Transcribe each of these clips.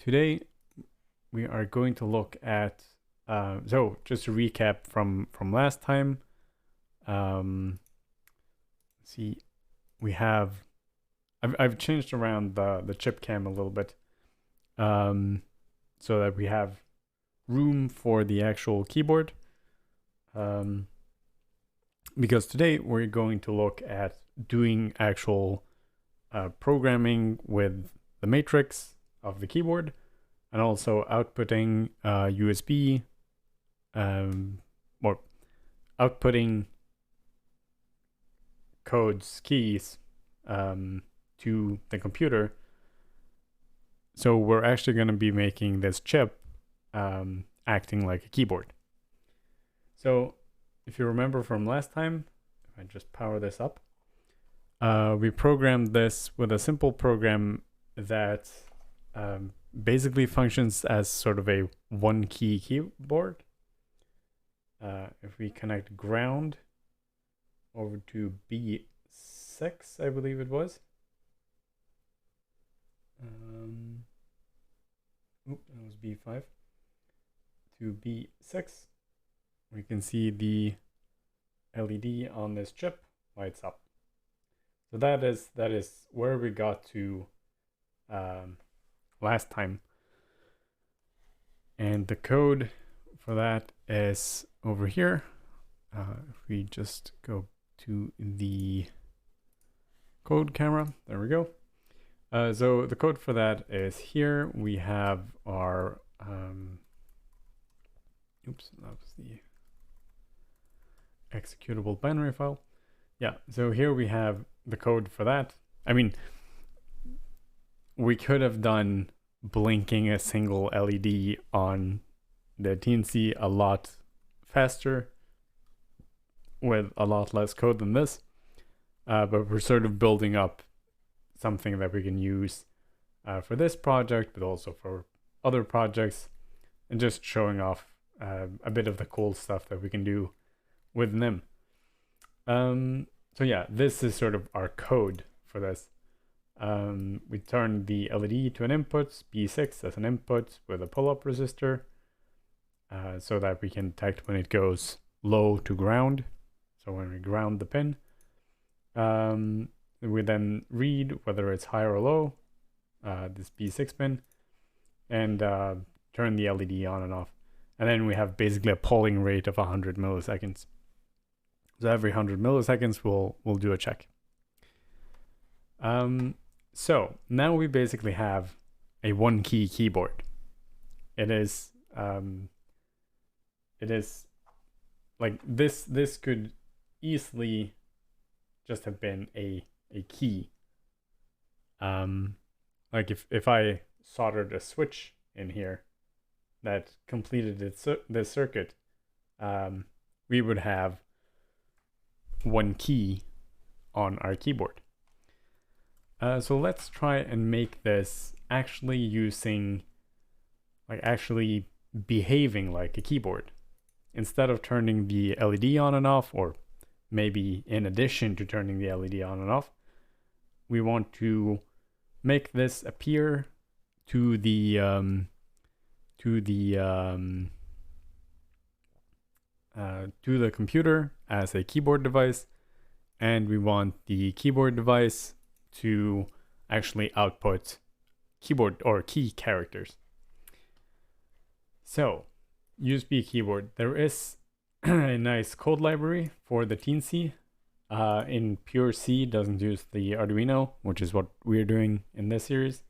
Today we are going to look at so just to recap from last time. See, we have I've changed around the chip cam a little bit, so that we have room for the actual keyboard. Because today we're going to look at doing actual programming with the matrix of the keyboard, and also outputting USB, or outputting codes, keys, to the computer. So we're actually going to be making this chip acting like a keyboard. So if you remember from last time, if I just power this up, we programmed this with a simple program that basically functions as sort of a one-key keyboard. If we connect ground over to B6, I believe it was. That was B5. To B6, we can see the LED on this chip lights up. So that is where we got to last time. And the code for that is over here. If we just go to the code camera, there we go. So the code for that is here. We have our oops, that was the executable binary file. Yeah, so here we have the code for that. I mean, we could have done blinking a single LED on the TNC a lot faster with a lot less code than this, but we're sort of building up something that we can use for this project, but also for other projects, and just showing off a bit of the cool stuff that we can do with NIM. So yeah, this is sort of our code for this. We turn the LED to an input, B6 as an input with a pull-up resistor, so that we can detect when it goes low to ground. So when we ground the pin, we then read whether it's high or low, this B6 pin, and turn the LED on and off. And then we have basically a polling rate of 100 milliseconds. So every 100 milliseconds, we'll do a check. So now we basically have a one-key keyboard. It is like this could easily just have been a key. Like if I soldered a switch in here that completed this circuit, we would have one key on our keyboard. So let's try and make this actually actually behaving like a keyboard. Instead of turning the LED on and off, or maybe in addition to turning the LED on and off, we want to make this appear to the computer as a keyboard device, and we want the keyboard device to actually output keyboard or key characters. So, USB keyboard. There is a nice code library for the TNC. In pure C, doesn't use the Arduino, which is what we're doing in this series.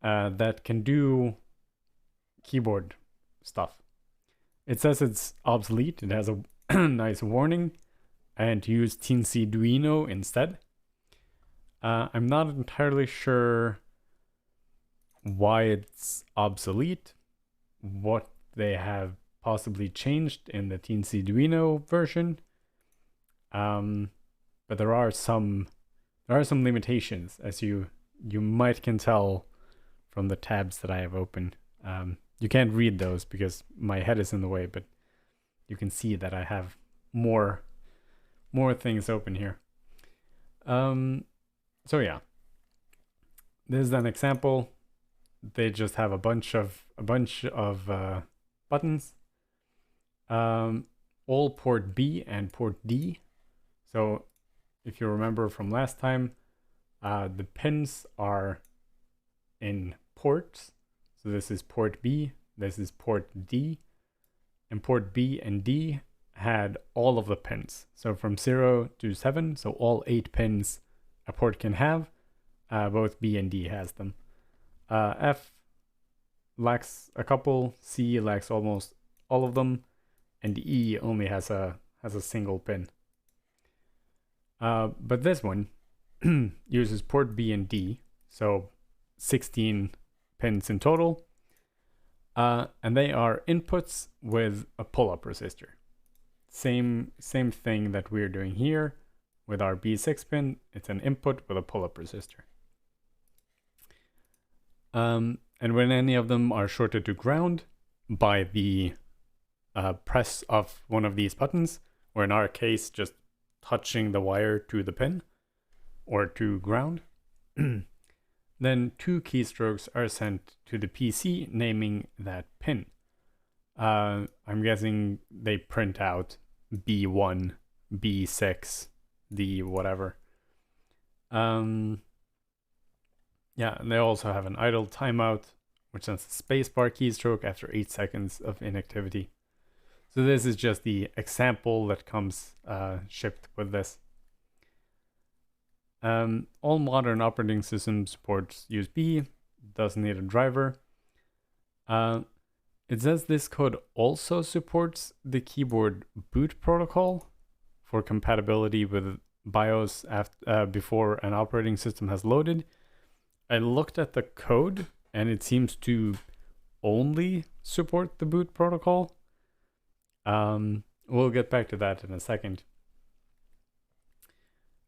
That can do keyboard stuff. It says it's obsolete. It has a nice warning, and to use TNC Duino instead. I'm not entirely sure why it's obsolete, what they have possibly changed in the TNC Duino version, but there are some limitations, as you might can tell from the tabs that I have open. You can't read those because my head is in the way, but you can see that I have more things open here. So yeah, this is an example. they just have a bunch of buttons, all port B and port D. So if you remember from last time, the pins are in ports. So this is port B, this is port D, and port B and D had all of the pins. So from 0 to 7, so all 8 pins a port can have, both B and D has them. F lacks a couple, C lacks almost all of them, and E only has a single pin. But this one uses port B and D, so 16 pins in total, and they are inputs with a pull-up resistor. Same thing that we're doing here with our B6 pin. It's an input with a pull-up resistor. And when any of them are shorted to ground by the press of one of these buttons, or in our case, just touching the wire to the pin or to ground, then 2 keystrokes are sent to the PC naming that pin. I'm guessing they print out B1, B6, D whatever. Yeah, and they also have an idle timeout, which sends a spacebar keystroke after 8 seconds of inactivity. So this is just the example that comes shipped with this. All modern operating systems supports USB, doesn't need a driver. It says this code also supports the keyboard boot protocol for compatibility with BIOS before an operating system has loaded. I looked at the code and it seems to only support the boot protocol. We'll get back to that in a second.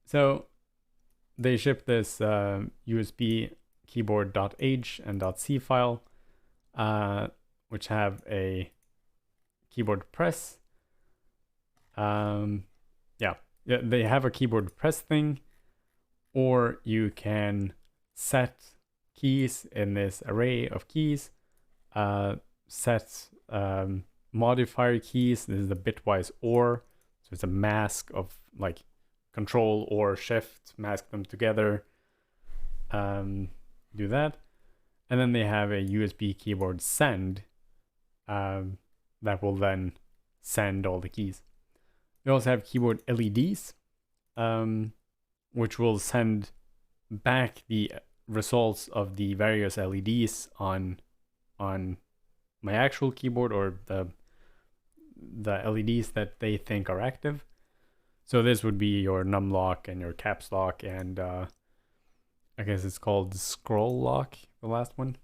So they ship this USB keyboard.h and .c file, which have a keyboard press. Yeah, they have a keyboard press thing, or you can set keys in this array of keys, set modifier keys. This is the bitwise OR, so it's a mask of like Control or Shift, mask them together, do that. And then they have a USB keyboard send that will then send all the keys. They also have keyboard LEDs, which will send back the results of the various LEDs on my actual keyboard, or the LEDs that they think are active. So this would be your num lock and your caps lock, and I guess it's called scroll lock, the last one.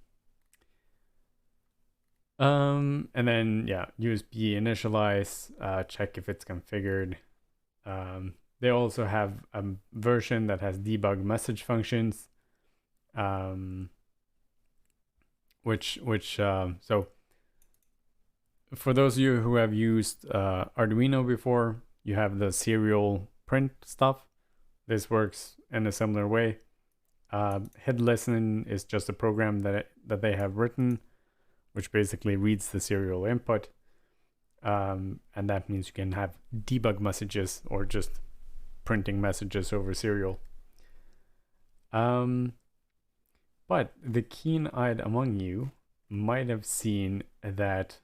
And then yeah, USB initialize, check if it's configured. They also have a version that has debug message functions, so for those of you who have used Arduino before, you have the serial print stuff. This works in a similar way. Hid listen is just a program that they have written, which basically reads the serial input, and that means you can have debug messages or just printing messages over serial. But the keen-eyed among you might have seen that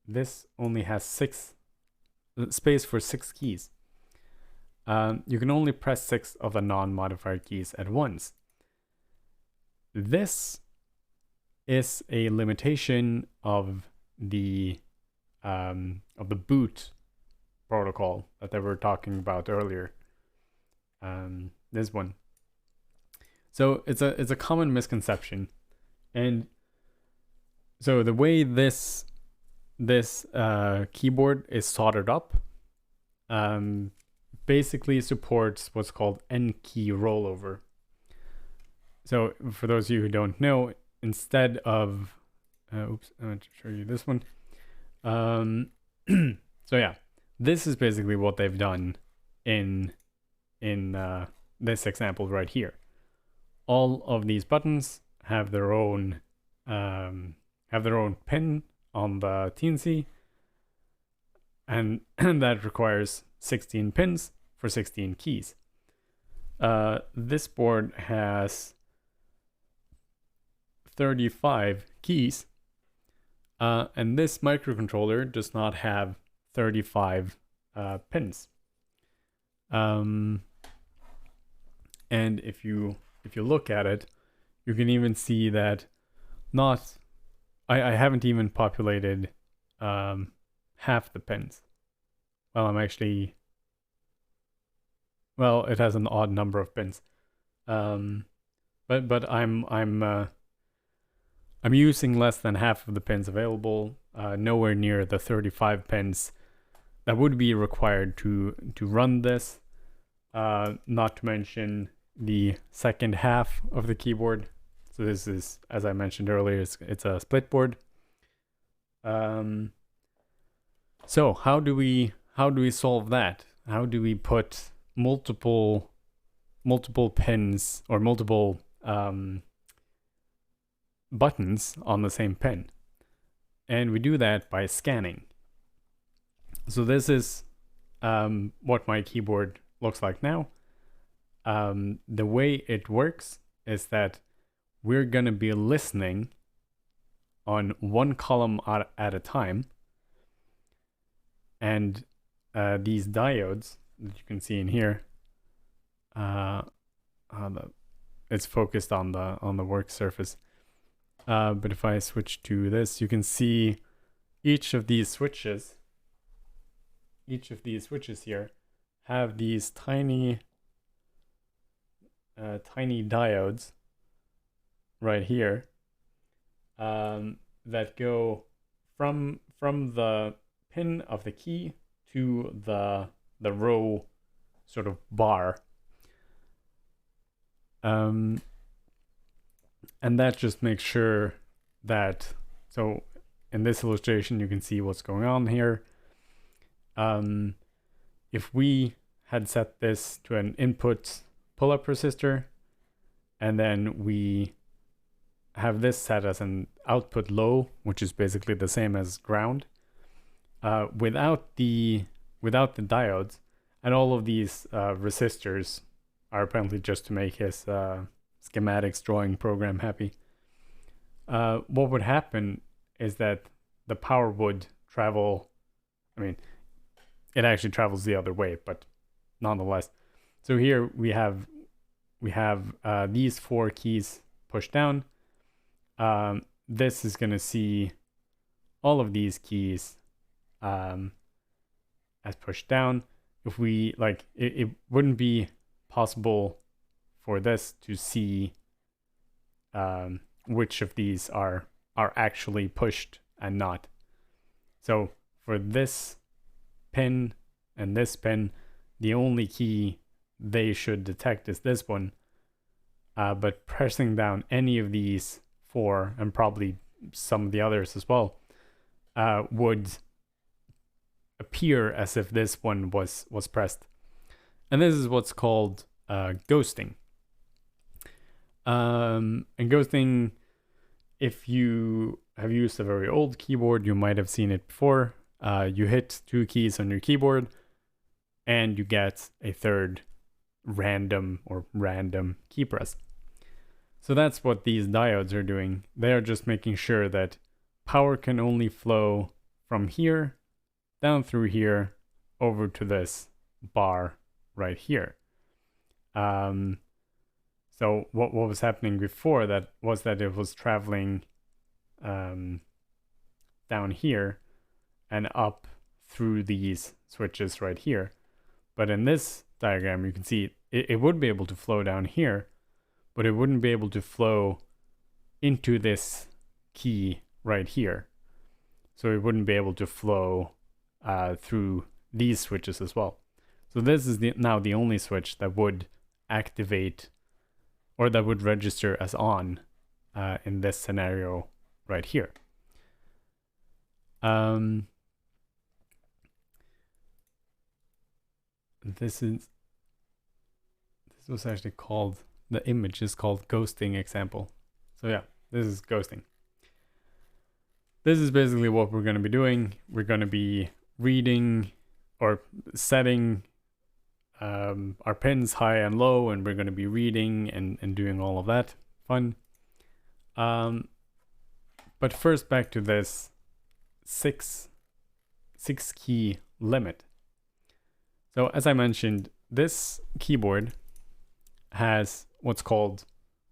this only has space for 6 keys. You can only press 6 of the non-modifier keys at once. This is a limitation of the boot protocol that they were talking about earlier. This one. So it's a common misconception, and so the way this keyboard is soldered up basically supports what's called Key Rollover. So for those of you who don't know, instead of oops, I'm going to show you this one. So yeah, this is basically what they've done in this example right here. All of these buttons have their own have their own pin on the TNC, and that requires 16 pins for 16 keys. This board has 35 keys, and this microcontroller does not have 35 pins. And if you look at it, you can even see that I haven't even populated half the pins. Well, it has an odd number of pins. But I'm using less than half of the pins available, nowhere near the 35 pins that would be required to run this. Not to mention the second half of the keyboard. So this is, as I mentioned earlier, it's a split board. So how do we solve that? How do we put multiple pins or multiple buttons on the same pin? And we do that by scanning. So this is what my keyboard looks like now. The way it works is that we're going to be listening on one column at a time. And these diodes that you can see in here, it's focused on the work surface. But if I switch to this, you can see each of these switches here have these tiny diodes right here that go from the pin of the key to the row sort of bar. And that just makes sure that, so in this illustration you can see what's going on here. If we had set this to an input pull-up resistor, and then we have this set as an output low, which is basically the same as ground, without the diodes, and all of these resistors are apparently just to make his schematics drawing program happy. What would happen is that the power would travel, it actually travels the other way, but nonetheless. So here we have these 4 keys pushed down. This is going to see all of these keys as pushed down. If we it wouldn't be possible for this to see which of these are actually pushed and not. So for this pin and this pin, the only key they should detect is this one. But pressing down any of these 4, and probably some of the others as well, would appear as if this one was pressed. And this is what's called ghosting. And ghosting, if you have used a very old keyboard, you might have seen it before. You hit 2 keys on your keyboard and you get a third random key press. So that's what these diodes are doing. They are just making sure that power can only flow from here down through here over to this bar right here. So what was happening before that was that it was traveling down here and up through these switches right here. But in this diagram, you can see it would be able to flow down here, but it wouldn't be able to flow into this key right here. So it wouldn't be able to flow through these switches as well. So this is now the only switch that would activate or that would register as on in this scenario right here. This was actually called, the image is called ghosting example. So yeah, this is ghosting. this is basically what we're going to be doing. We're going to be reading or setting our pins high and low, and we're going to be reading and doing all of that fun. But first, back to this six key limit. So as I mentioned, this keyboard has what's called,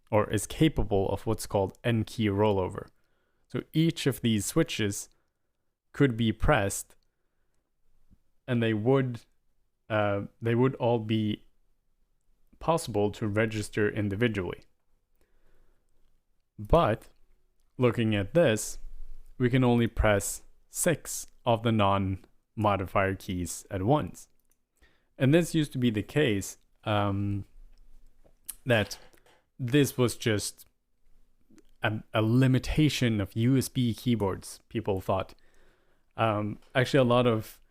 or is capable of what's called N-key rollover. So each of these switches could be pressed, and they would all be possible to register individually. But looking at this, we can only press 6 of the non-modifier keys at once. And this used to be the case, that this was just a limitation of USB keyboards, people thought. Actually, a lot of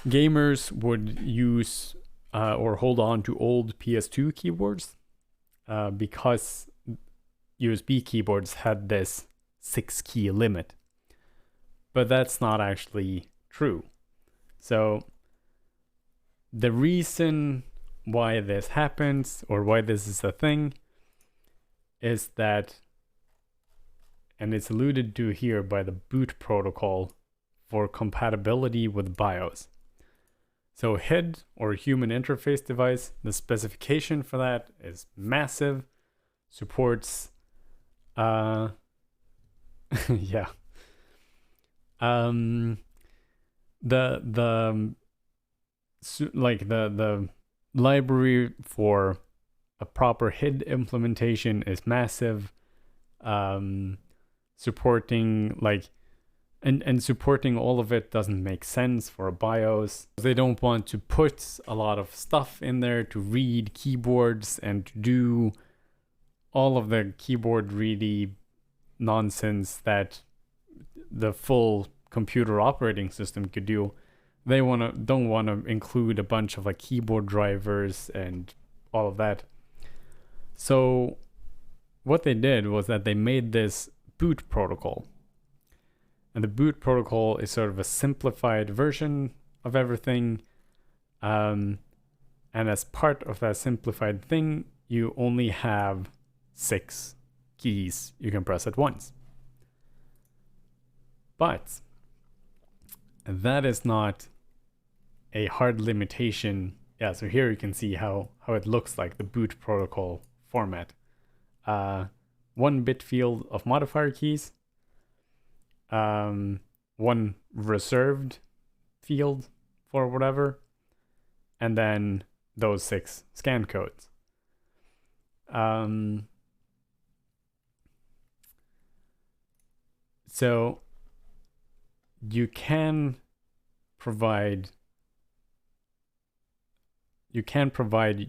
gamers would use or hold on to old PS2 keyboards because USB keyboards had this 6-key limit. But that's not actually true. So the reason why this happens, or why this is a thing, is that, and it's alluded to here by the boot protocol for compatibility with BIOS. So HID, or human interface device, the specification for that is massive, supports yeah. The library for a proper HID implementation is massive. Supporting and supporting all of it doesn't make sense for a BIOS. They don't want to put a lot of stuff in there to read keyboards and to do all of the keyboard ready nonsense that the full computer operating system could do. They don't want to include a bunch of keyboard drivers and all of that. So what they did was that they made this boot protocol. And the boot protocol is sort of a simplified version of everything. And as part of that simplified thing, you only have 6 keys you can press at once. But that is not a hard limitation. Yeah, so here you can see how it looks like the boot protocol format. 1 bit field of modifier keys, 1 reserved field for whatever, and then those 6 scan codes. So you can provide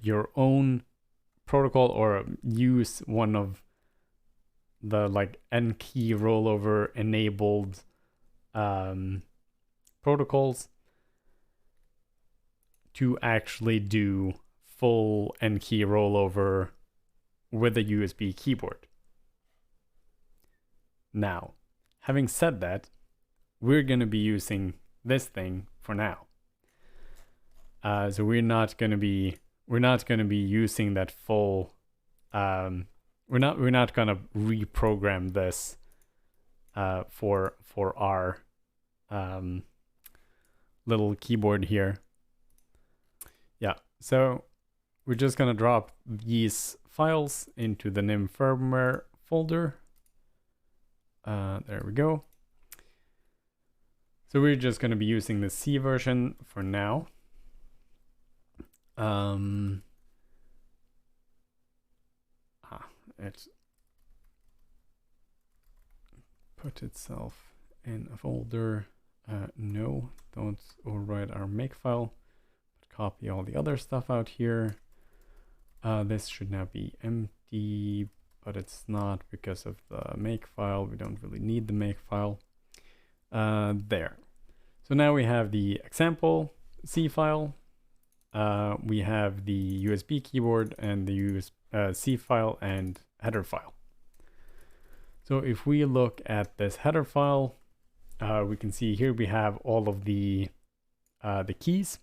your own protocol, or use one of the N-key rollover enabled protocols to actually do full N-key rollover with a USB keyboard. Now, having said that, we're going to be using this thing for now. So we're not going to be using that full. We're not going to reprogram this for our little keyboard here. Yeah. So we're just going to drop these files into the NIM firmware folder. There we go. So we're just going to be using the C version for now. It put itself in a folder. No, don't overwrite our make file. Copy all the other stuff out here. This should now be empty, but it's not because of the make file. We don't really need the make file. There. So now we have the example C file. We have the USB keyboard and the C file and header file. So if we look at this header file, we can see here we have all of the keys.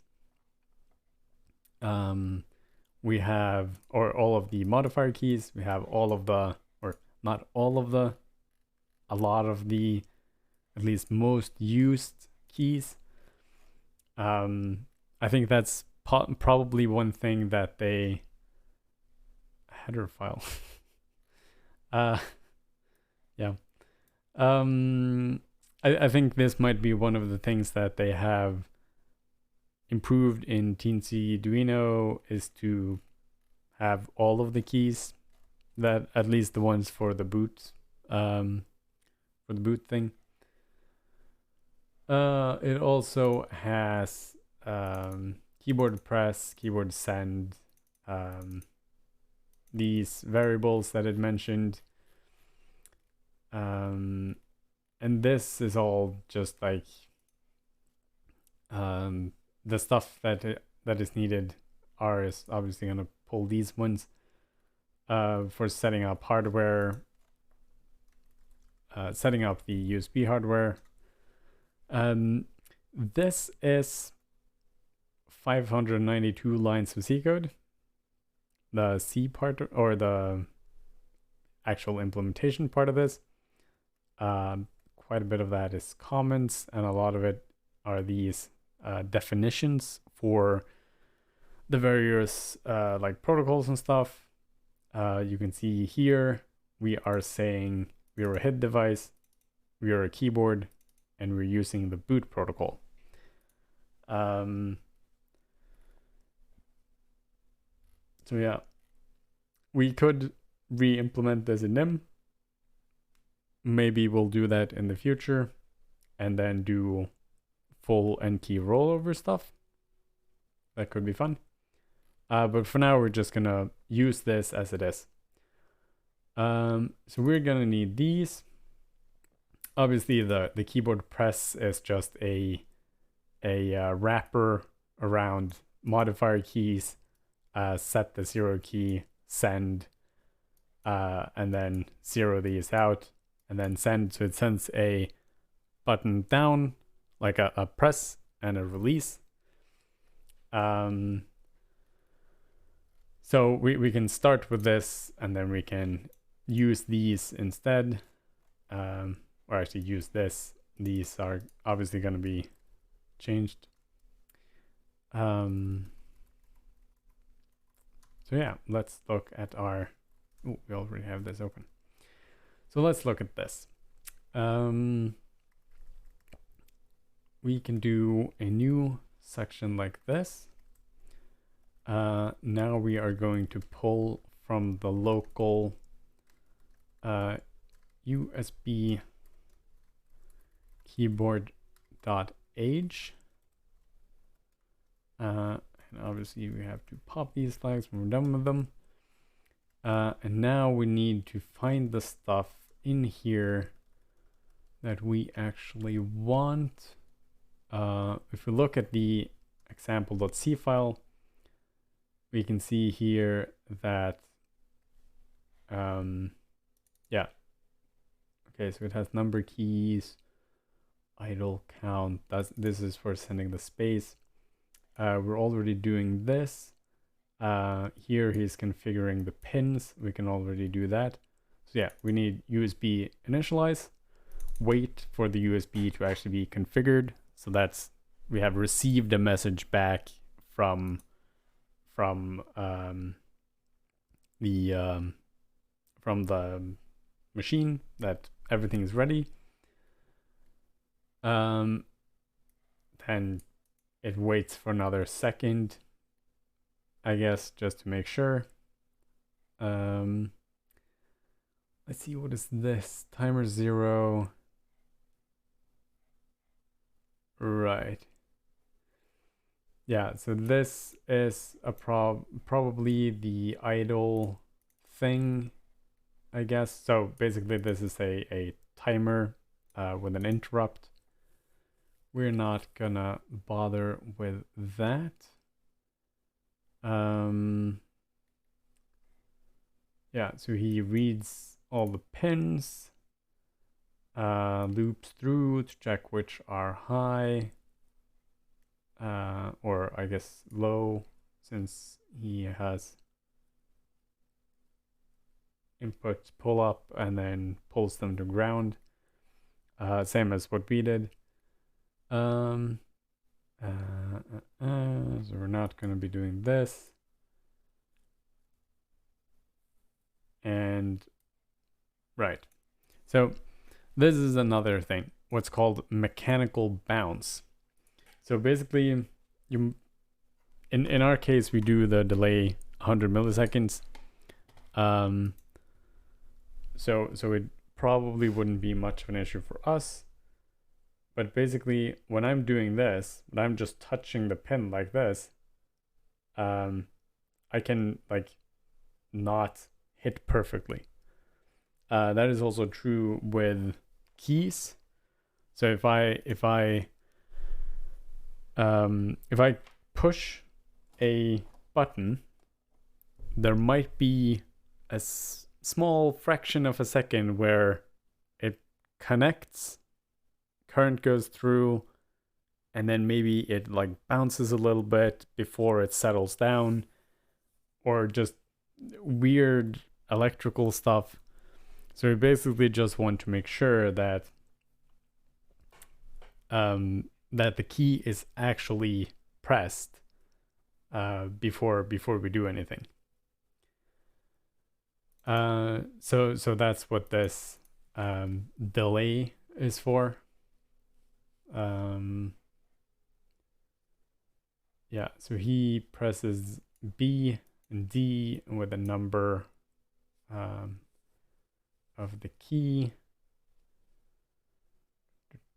We have, or all of the modifier keys. We have all of the, or not all of the, a lot of the, at least most used keys. I think that's probably one thing that they, header file. Yeah. I think this might be one of the things that they have improved in Teensy Arduino, is to have all of the keys, that at least the ones for the boot, for the boot thing. It also has keyboard press, keyboard send, these variables that it mentioned. And this is all just like the stuff that is needed. R is obviously going to pull these ones for setting up hardware, setting up the USB hardware. This is 592 lines of C code. The C part, or the actual implementation part of this, quite a bit of that is comments, and a lot of it are these definitions for the various like protocols and stuff. You can see here we are saying we are a head device, we are a keyboard, and we're using the boot protocol. So yeah, we could re-implement this in NIM. Maybe we'll do that in the future, and then do full and key rollover stuff. That could be fun. But for now, we're just gonna use this as it is. So we're gonna need these. Obviously, the keyboard press is just a wrapper around modifier keys, set the 0 key, send, and then 0 these out, and then send. So it sends a button down, like a press and a release. So we can start with this, and then we can use these instead, or actually use this. These are obviously going to be changed. So yeah, let's look at our, oh, we already have this open. So let's look at this. We can do a new section like this. Now we are going to pull from the local USB keyboard.age. And obviously we have to pop these flags when we're done with them. And now we need to find the stuff in here that we actually want. If we look at the example.c file, we can see here that, yeah. Okay, so it has number keys, idle count. This is for sending the space. We're already doing this. Here he's configuring the pins. We can already do that. So yeah, we need USB initialize, wait for the USB to actually be configured. So that's, we have received a message back from the machine that everything is ready. Then it waits for another second, I guess, just to make sure. Let's see, what is this? Timer 0. Right. Yeah, so this is a probably the idle thing, I guess. So basically this is a timer with an interrupt. We're not gonna bother with that. Yeah, so he reads all the pins. loops through to check which are high, or I guess low, since he has inputs pull up and then pulls them to ground, same as what we did. So we're not going to be doing this. And right, so this is another thing, what's called mechanical bounce. So basically, in our case, we do the delay 100 milliseconds. So it probably wouldn't be much of an issue for us. But basically, when I'm doing this, when I'm just touching the pin like this, I can like not hit perfectly. That is also true with keys. So if I push a button, there might be a small fraction of a second where it connects, current goes through, and then maybe it like bounces a little bit before it settles down, or just weird electrical stuff. So we basically just want to make sure that that the key is actually pressed before we do anything. So that's what this delay is for. Yeah, so he presses B and D with a number of the key.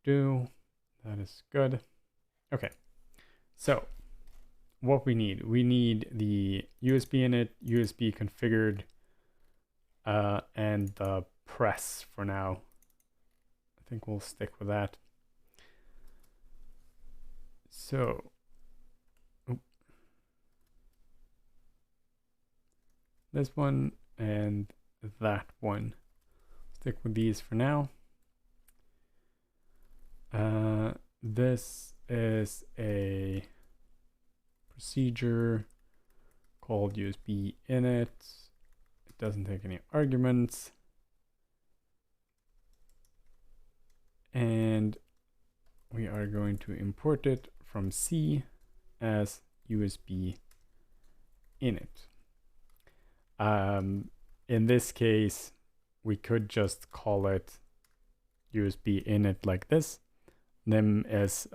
That is good. Okay, so what we need the USB in it, USB configured, and the press for now. I think we'll stick with that. So this one and that one. Stick with these for now. This is a procedure called USB init. It doesn't take any arguments. And we are going to import it from C as USB init. In this case, we could just call it USB init like this. Them as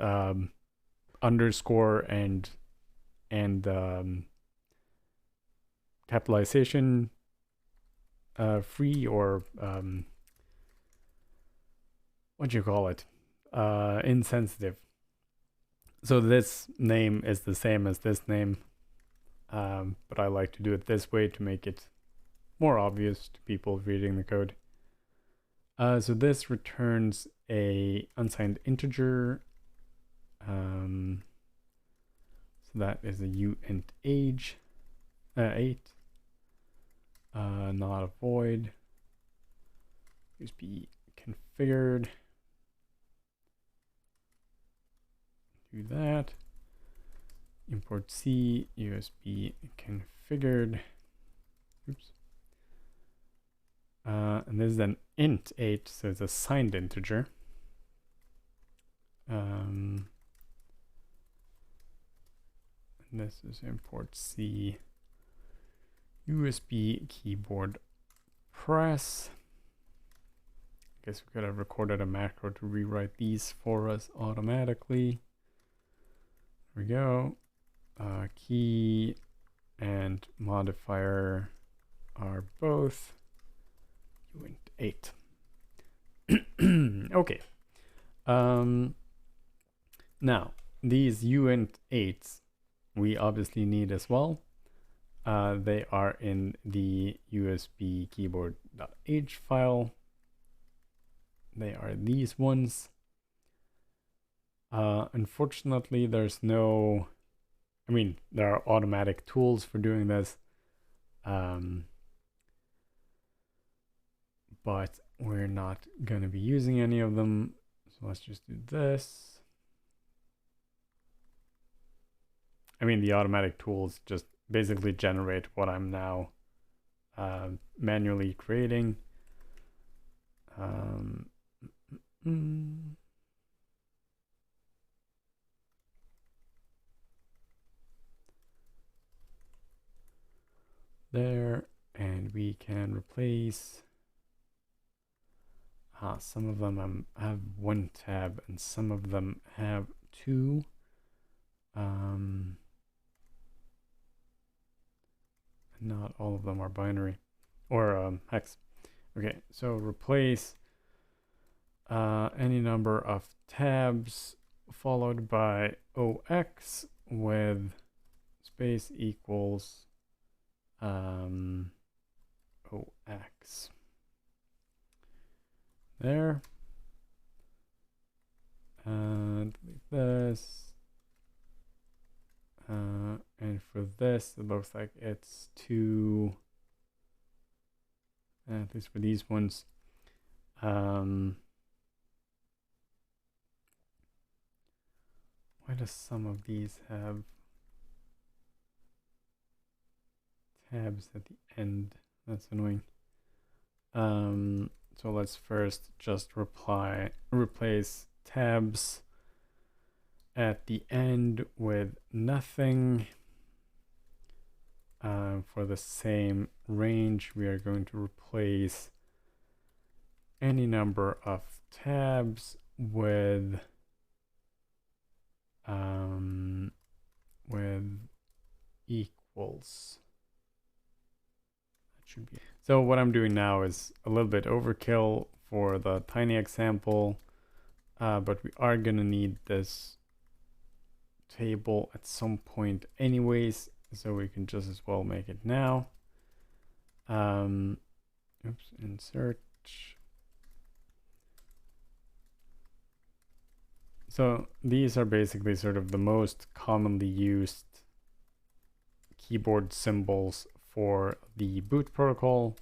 underscore and capitalization free, or what do you call it? Insensitive. So this name is the same as this name, but I like to do it this way to make it more obvious to people reading the code. So this returns a unsigned integer. So that is a uint age 8, not a void. USB configured. Do that. Import C USB configured. Oops. And this is an int 8, so it's a signed integer. And this is import C USB keyboard press. I guess we could have recorded a macro to rewrite these for us automatically. There we go. Key and modifier are both uint 8. Okay. Now these uint 8s we obviously need as well. They are in the USB keyboard.h file. They are these ones. Unfortunately, there's no, I mean, there are automatic tools for doing this. But we're not going to be using any of them. So let's just do this. I mean, the automatic tools just basically generate what I'm now manually creating. There, and we can replace some of them have one tab and some of them have two. Not all of them are binary or hex. Okay, so replace any number of tabs followed by OX with space equals OX. There. And delete this. And for this, it looks like it's two, at least for these ones. Why does some of these have tabs at the end? That's annoying. So let's first just replace tabs at the end with nothing. For the same range, we are going to replace any number of tabs with equals. That should be. So what I'm doing now is a little bit overkill for the tiny example, but we are gonna need this table at some point anyways, so we can just as well make it now. Insert. So these are basically sort of the most commonly used keyboard symbols for the boot protocol,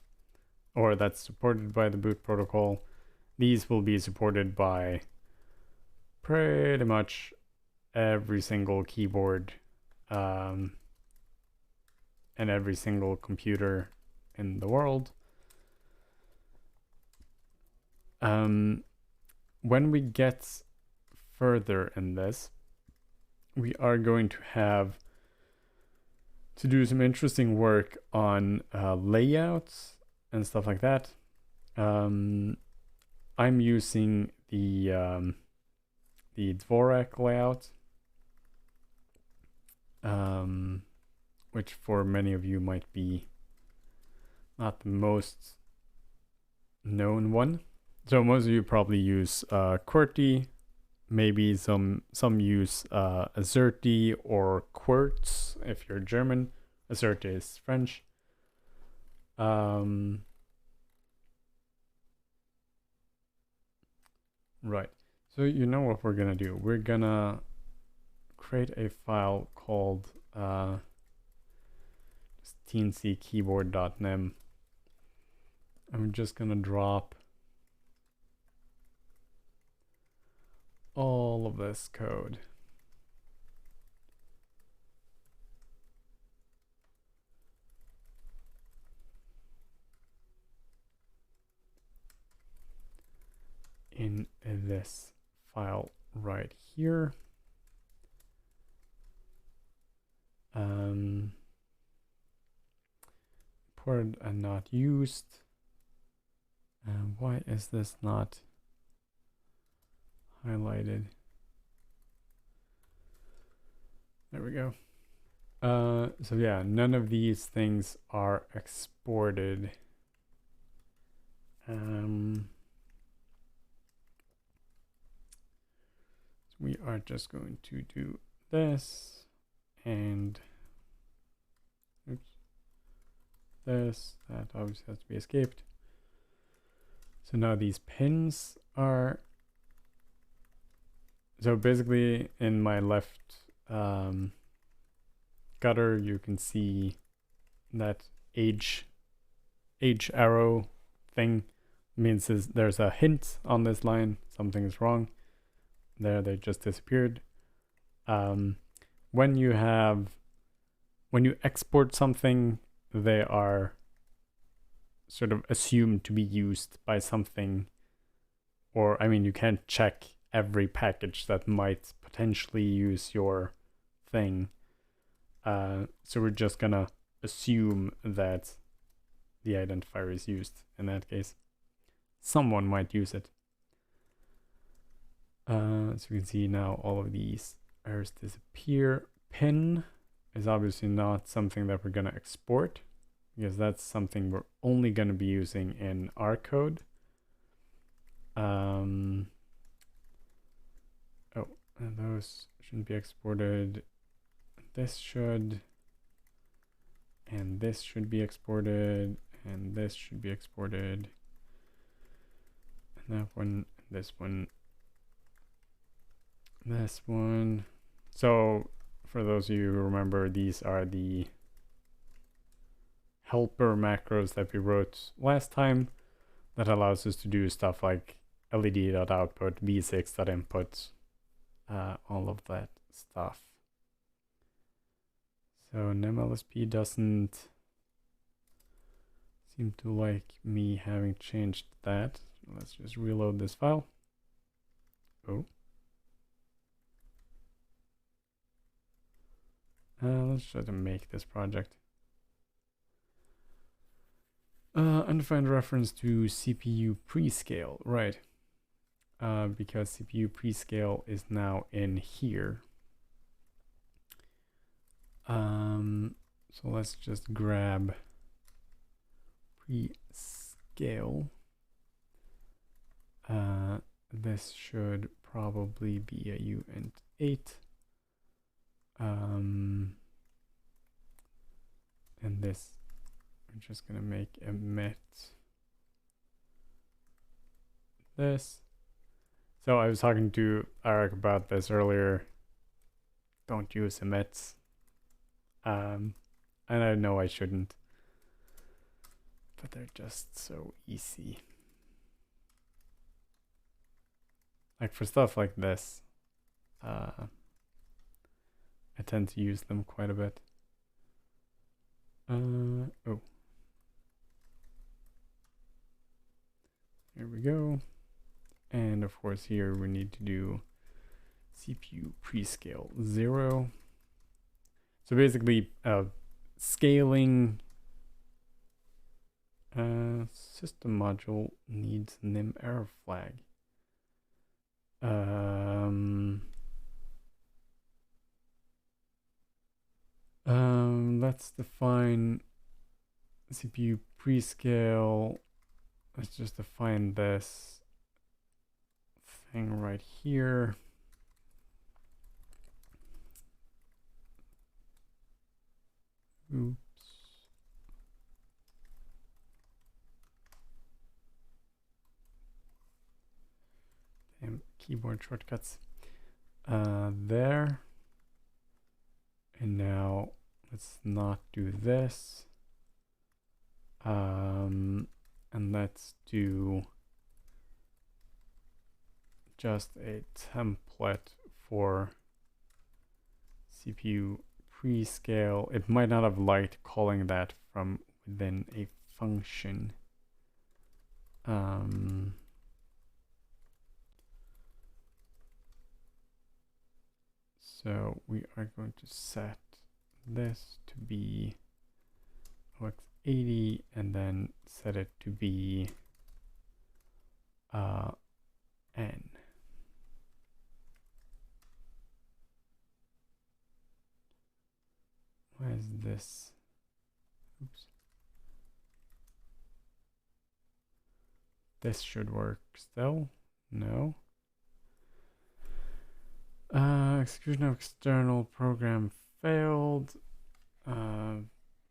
or that's supported by the boot protocol. These will be supported by pretty much every single keyboard and every single computer in the world. When we get further in this, we are going to have to do some interesting work on layouts and stuff like that. I'm using the Dvorak layout, which for many of you might be not the most known one. So most of you probably use QWERTY, maybe some use Azerty or Quartz if you're German. Azerty is French. Right. So you know what we're gonna do. We're gonna create a file called tncKeyboard.nem. I'm just gonna drop all of this code. In this file right here. Imported and not used. Why is this not highlighted? There we go. So yeah, none of these things are exported. We are just going to do this and this. That obviously has to be escaped. So now these pins are. So basically, in my left gutter, you can see that H arrow thing. means there's a hint on this line, something is wrong. There, they just disappeared. When you export something, they are sort of assumed to be used by something, or I mean, you can't check every package that might potentially use your thing. So we're just gonna assume that the identifier is used in that case. Someone might use it. So you can see now all of these errors disappear. Pin is obviously not something that we're going to export, because that's something we're only going to be using in our code. Oh, and those shouldn't be exported. This should, and this should be exported, and this should be exported, and that one, this one, this one. So for those of you who remember, these are the helper macros that we wrote last time that allows us to do stuff like led.output, v6.input, all of that stuff. So nemlsp doesn't seem to like me having changed that. Let's just reload this file. Oh. Let's try to make this project. Undefined reference to CPU prescale, right? Because CPU prescale is now in here. So let's just grab prescale. This should probably be a uint8. And this, I'm just gonna make emit this. So I was talking to Eric about this earlier. Don't use emits. And I know I shouldn't, but they're just so easy. Like for stuff like this, I tend to use them quite a bit. Oh. There we go. And of course here we need to do CPU prescale 0. So basically scaling system module needs nym error flag. Let's define CPU prescale. Let's just define this thing right here. Oops. Damn keyboard shortcuts. There. And now let's not do this. And let's do just a template for CPU prescale. It might not have liked calling that from within a function. So we are going to set this to be OX80 and then set it to be N. Why is this? Oops. This should work still. No. Execution of external program failed.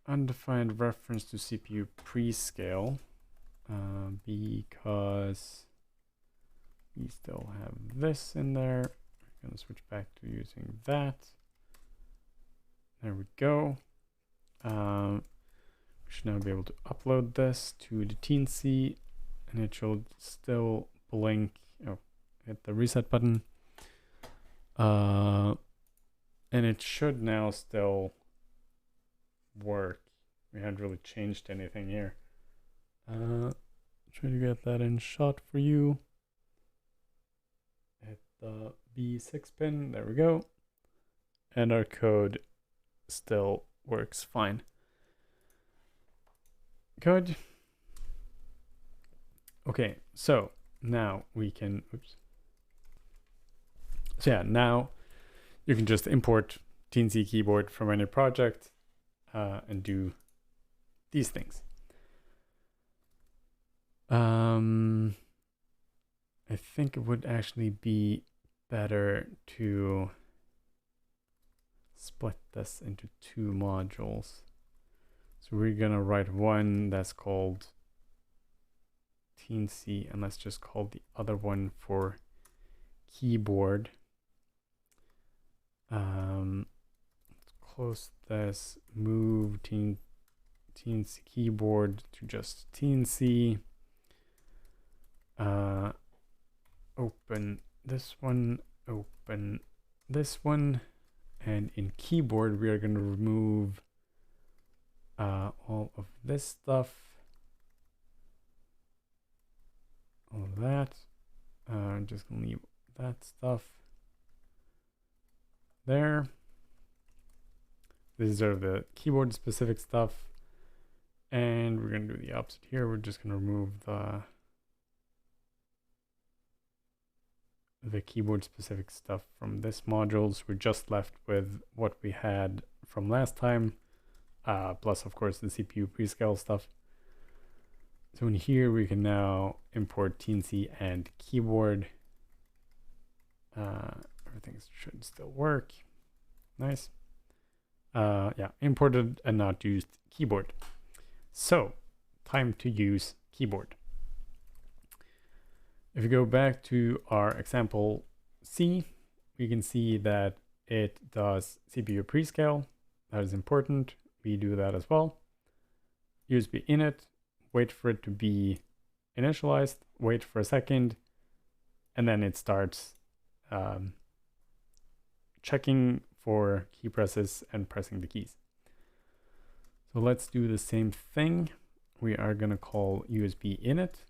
Undefined reference to CPU prescale because we still have this in there. We're going to switch back to using that. There we go. We should now be able to upload this to the teensy. and it should still blink. Oh, hit the reset button. And it should now still work. We haven't really changed anything here. Try to get that in shot for you. Hit the B6 pin. There we go. And our code still works fine. Good. Okay, so now we can, oops. So yeah, now you can just import TNC keyboard from any project and do these things. I think it would actually be better to split this into two modules. So we're gonna write one that's called TNC, and let's just call the other one for keyboard. Let's close this, move TNC keyboard to just TNC. Open this one, open this one, and in keyboard we are going to remove all of this stuff, all of that. I'm just going to leave that stuff there. This is sort of the keyboard specific stuff, and we're going to do the opposite here. We're just going to remove the keyboard specific stuff from this module. So we're just left with what we had from last time, plus of course the CPU prescale stuff. So in here we can now import TNC and keyboard. Everything should still work. Nice. Yeah, imported and not used keyboard. So time to use keyboard. If you go back to our example C, we can see that it does CPU prescale. That is important. We do that as well. USB init, wait for it to be initialized, wait for a second, and then it starts checking for key presses and pressing the keys. So let's do the same thing. We are going to call USB init.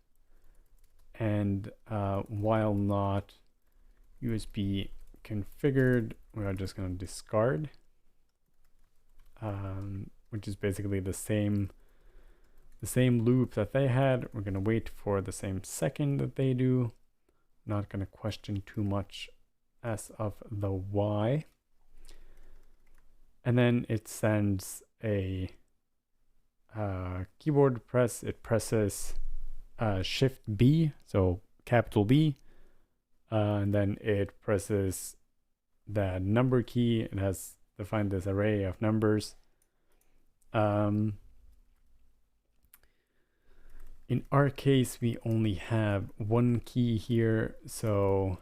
And while not USB configured, we are just going to discard, which is basically the same loop that they had. We're going to wait for the same second that they do. Not going to question too much as of the why. And then it sends a keyboard press. It presses Shift B, so capital B, and then it presses the number key. It has defined this array of numbers. In our case, we only have one key here, so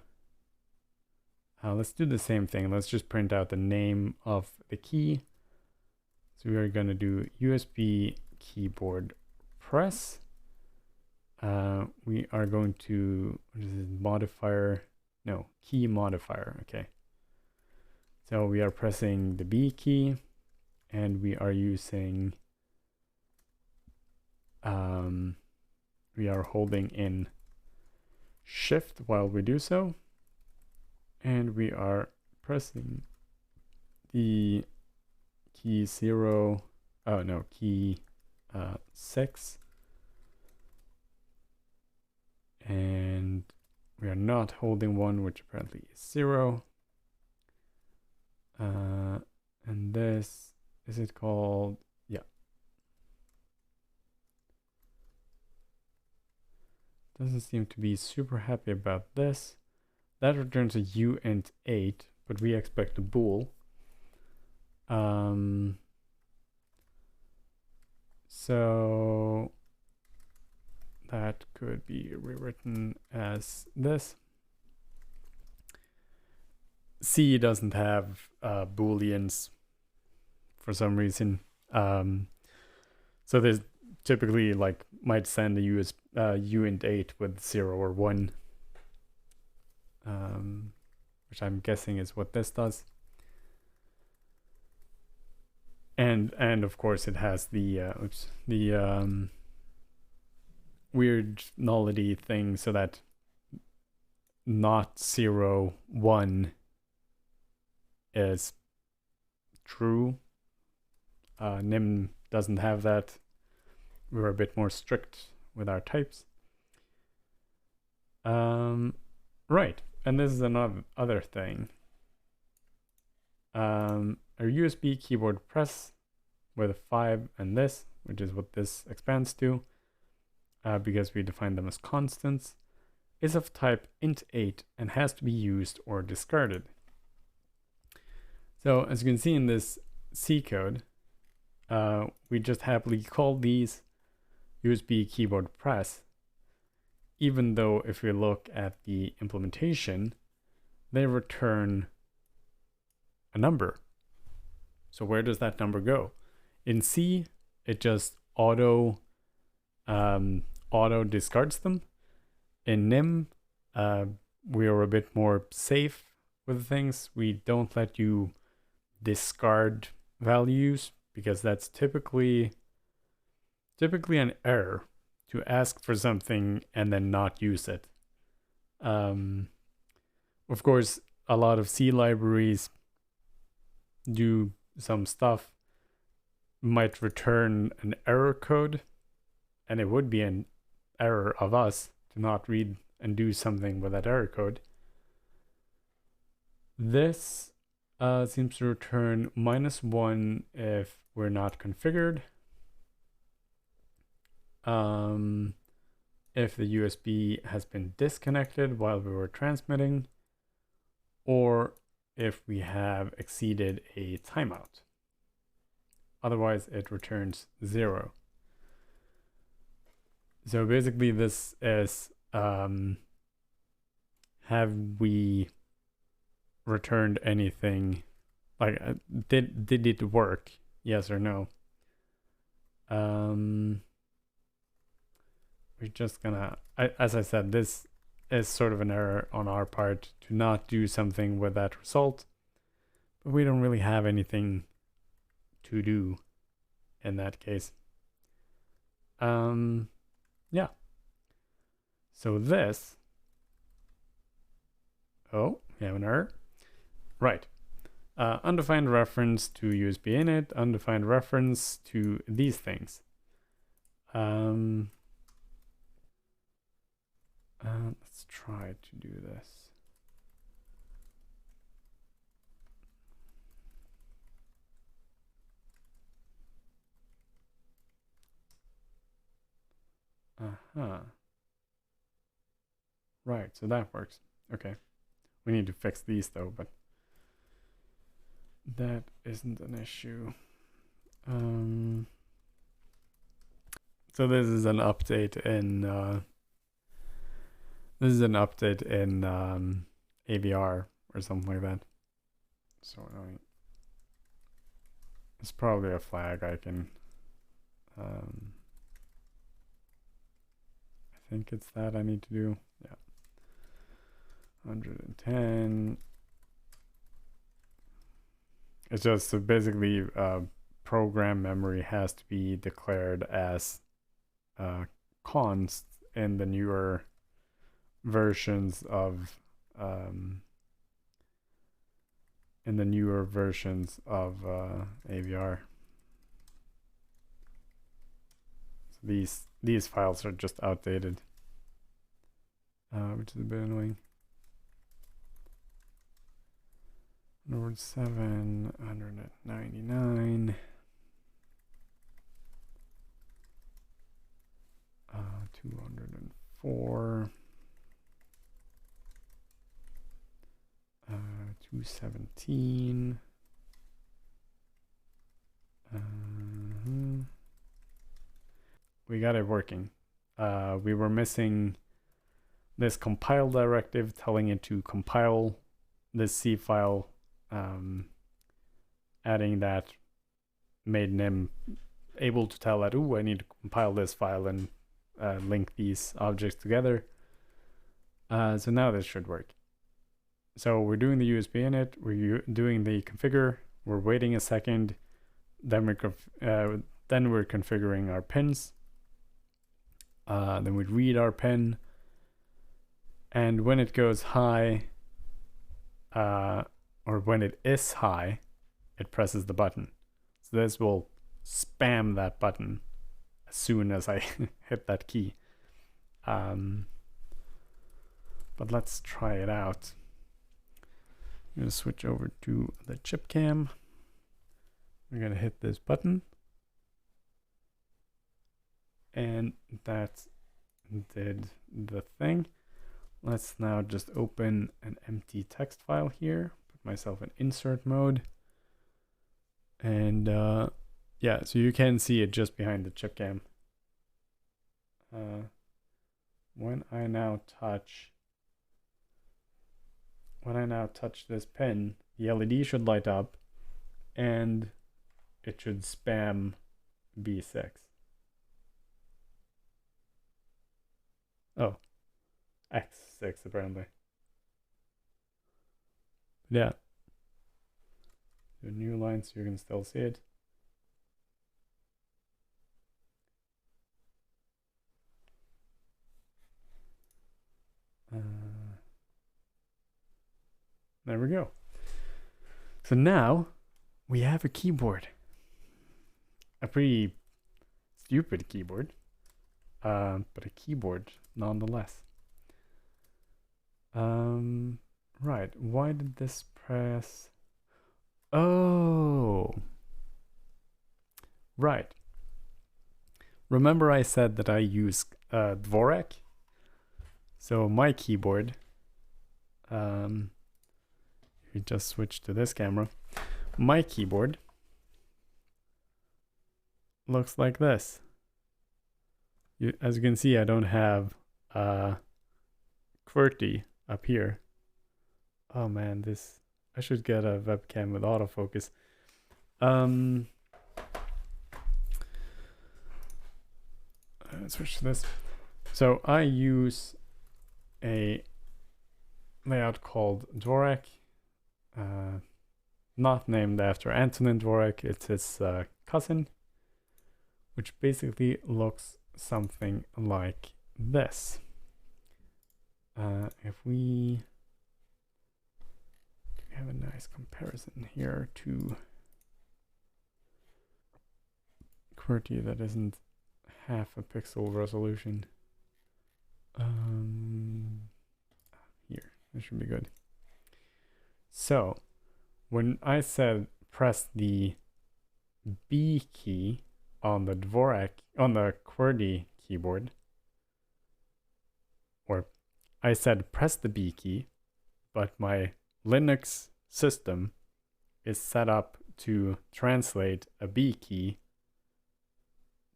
let's do the same thing. Let's just print out the name of the key. So we are going to do USB keyboard press. We are going to, what is it, modifier? No, key modifier. Okay. So we are pressing the B key, and we are using, we are holding in Shift while we do so, and we are pressing the key 0, oh no, key 6. And we are not holding 1, which apparently is 0. And this, is it called? Yeah. Doesn't seem to be super happy about this. That returns a uint 8, but we expect a bool. So that could be rewritten as this. C doesn't have booleans for some reason. So there's typically like might send a uint8 with 0 or 1, which I'm guessing is what this does. And of course it has the weird nullity thing, so that not 0, 1 is true. Nim doesn't have that. We're a bit more strict with our types. Right, and this is another other thing. A USB keyboard press with a 5 and this, which is what this expands to, because we define them as constants, is of type int8 and has to be used or discarded. So as you can see in this C code, we just happily call these USB keyboard press, even though if we look at the implementation, they return a number. So where does that number go? In C, it just auto discards them. In Nim, we are a bit more safe with things. We don't let you discard values, because that's typically an error to ask for something and then not use it. Of course, a lot of C libraries do some stuff, might return an error code, and it would be an error of us to not read and do something with that error code. This seems to return -1 if we're not configured. If the USB has been disconnected while we were transmitting, or if we have exceeded a timeout. Otherwise, it returns 0. So basically, this is have we returned anything? Like, did it work? Yes or no? We're just gonna, as I said, this is sort of an error on our part to not do something with that result, but we don't really have anything to do in that case. Yeah. So this, oh, we have an error. Right. Undefined reference to USB init, undefined reference to these things. Let's try to do this. Right, so that works. Okay. We need to fix these though, but that isn't an issue. So this is an update in AVR or something like that. So it's probably a flag I can I think it's that I need to do. Yeah. 110. It's just so basically program memory has to be declared as const in the newer versions of AVR. So these files are just outdated, which is a bit annoying. Node 799. 204. 217. We got it working. We were missing this compile directive telling it to compile this C file. Adding that made Nim able to tell that, I need to compile this file and link these objects together. So now this should work. So we're doing the USB init, we're doing the configure, we're waiting a second, then we're configuring our pins. Then we read our pin, and when it goes high, or when it is high, it presses the button. So this will spam that button as soon as I hit that key. But let's try it out. I'm going to switch over to the chip cam. We're going to hit this button. And that did the thing. Let's now just open an empty text file here. Put myself in insert mode. And yeah, so you can see it just behind the chip cam. When I now touch this pin, the LED should light up and it should spam B6. Oh, X6 apparently. Yeah. The new line so you can still see it. There we go. So now we have a keyboard. A pretty stupid keyboard, but a keyboard nonetheless. Right, why did this press? Oh, right. Remember I said that I use Dvorak? So my keyboard, we just switch to this camera. My keyboard looks like this. As you can see, I don't have QWERTY up here. Oh man, I should get a webcam with autofocus. Let's switch to this. So I use a layout called Dvorak, not named after Antonin Dvorak. It's his cousin, which basically looks something like this. If we have a nice comparison here to QWERTY that isn't half a pixel resolution. Here, that should be good. So when I said press the B key on the QWERTY keyboard, or I said press the B key, but my Linux system is set up to translate a B key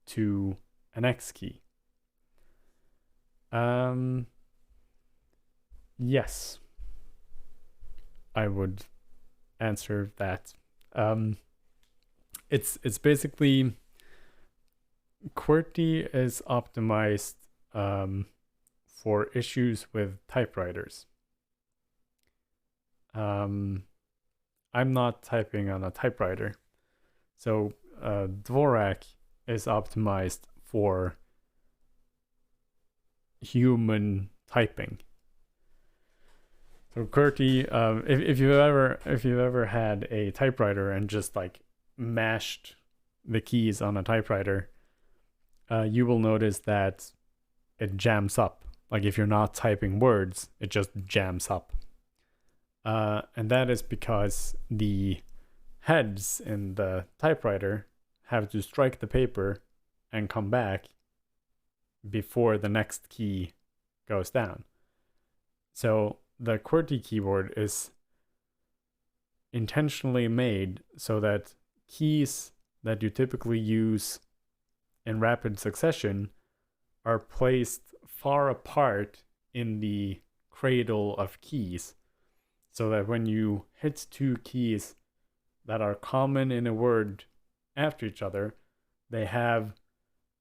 to an X key. Yes, I would answer that. It's basically QWERTY is optimized for issues with typewriters. I'm not typing on a typewriter, so Dvorak is optimized for human typing. So QWERTY, if you've ever had a typewriter and just like mashed the keys on a typewriter, you will notice that it jams up. Like if you're not typing words, it just jams up. And that is because the heads in the typewriter have to strike the paper and come back before the next key goes down. So the QWERTY keyboard is intentionally made so that keys that you typically use in rapid succession are placed far apart in the cradle of keys, so that when you hit two keys that are common in a word after each other, they have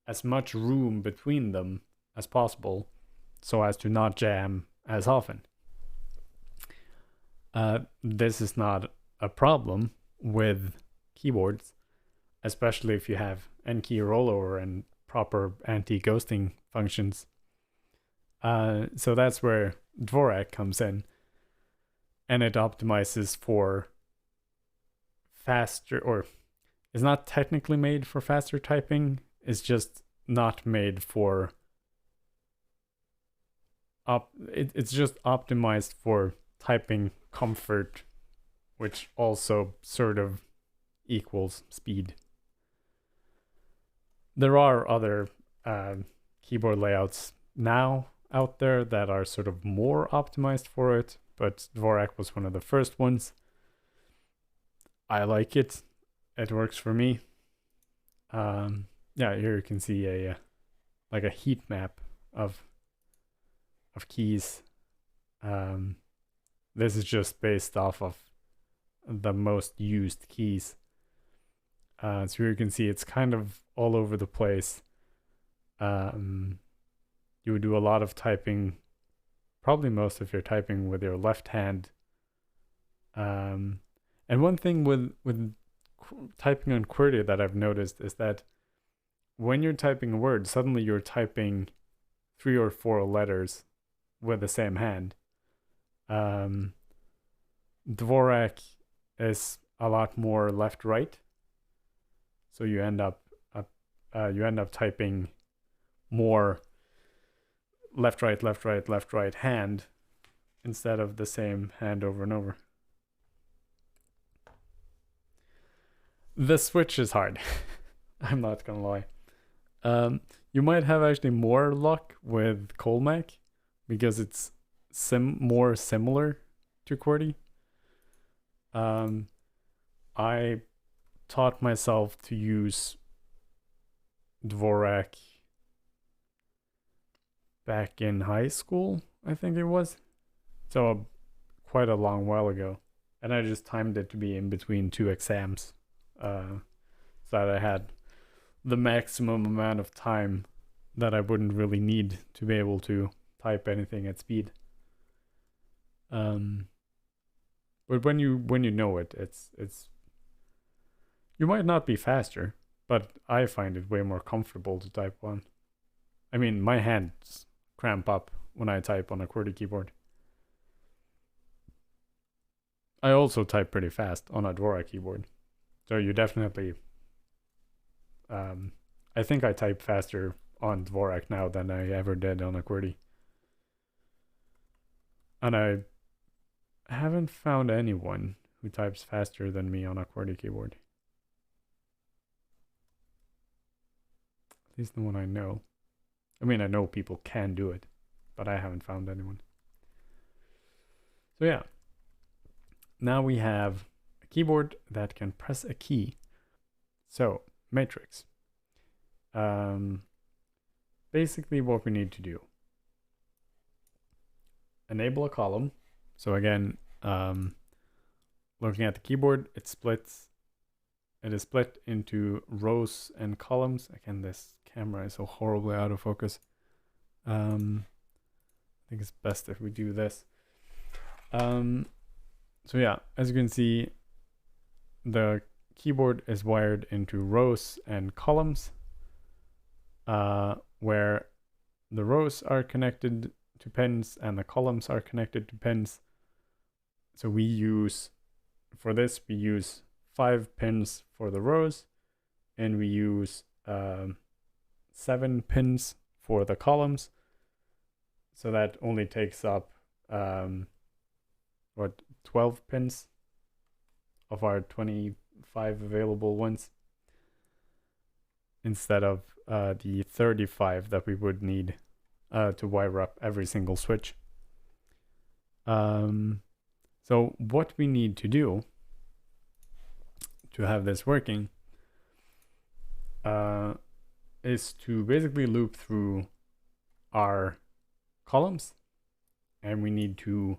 as much room between them as possible so as to not jam as often. This is not a problem with keyboards, especially if you have Key Rollover and proper anti-ghosting functions. So that's where Dvorak comes in, and it optimizes for faster, or is not technically made for faster typing, it's just not made for it's just optimized for typing comfort, which also sort of equals speed. There are other keyboard layouts now out there that are sort of more optimized for it, but Dvorak was one of the first ones. I like it. It works for me. Yeah, here you can see a like a heat map of keys. This is just based off of the most used keys. So here you can see it's kind of all over the place. You would do a lot of typing, probably most of your typing with your left hand. And one thing with typing on QWERTY that I've noticed is that when you're typing a word, suddenly you're typing 3 or 4 letters with the same hand. Dvorak is a lot more left-right, so you end up typing more left-right, left-right, left-right hand instead of the same hand over and over. The switch is hard. I'm not gonna lie. You might have actually more luck with Colmac because it's more similar to QWERTY. I taught myself to use Dvorak back in high school, I think it was. So quite a long while ago. And I just timed it to be in between 2 exams. So that I had the maximum amount of time that I wouldn't really need to be able to type anything at speed. But when you know it, it's you might not be faster, but I find it way more comfortable to type on. I mean, my hands cramp up when I type on a QWERTY keyboard. I also type pretty fast on a Dvorak keyboard. So you definitely, I think I type faster on Dvorak now than I ever did on a QWERTY. And I haven't found anyone who types faster than me on a QWERTY keyboard. At least the one I know. I mean, I know people can do it, but I haven't found anyone. So yeah, now we have a keyboard that can press a key. So, matrix. Basically what we need to do. Enable a column. So again, looking at the keyboard, it is split into rows and columns. Again, this camera is so horribly out of focus. I think it's best if we do this. So yeah, as you can see, the keyboard is wired into rows and columns, where the rows are connected to pins and the columns are connected to pins. So we use 5 pins for the rows, and we use 7 pins for the columns. So that only takes up 12 pins of our 25 available ones, instead of the 35 that we would need to wire up every single switch. So what we need to do to have this working is to basically loop through our columns, and we need to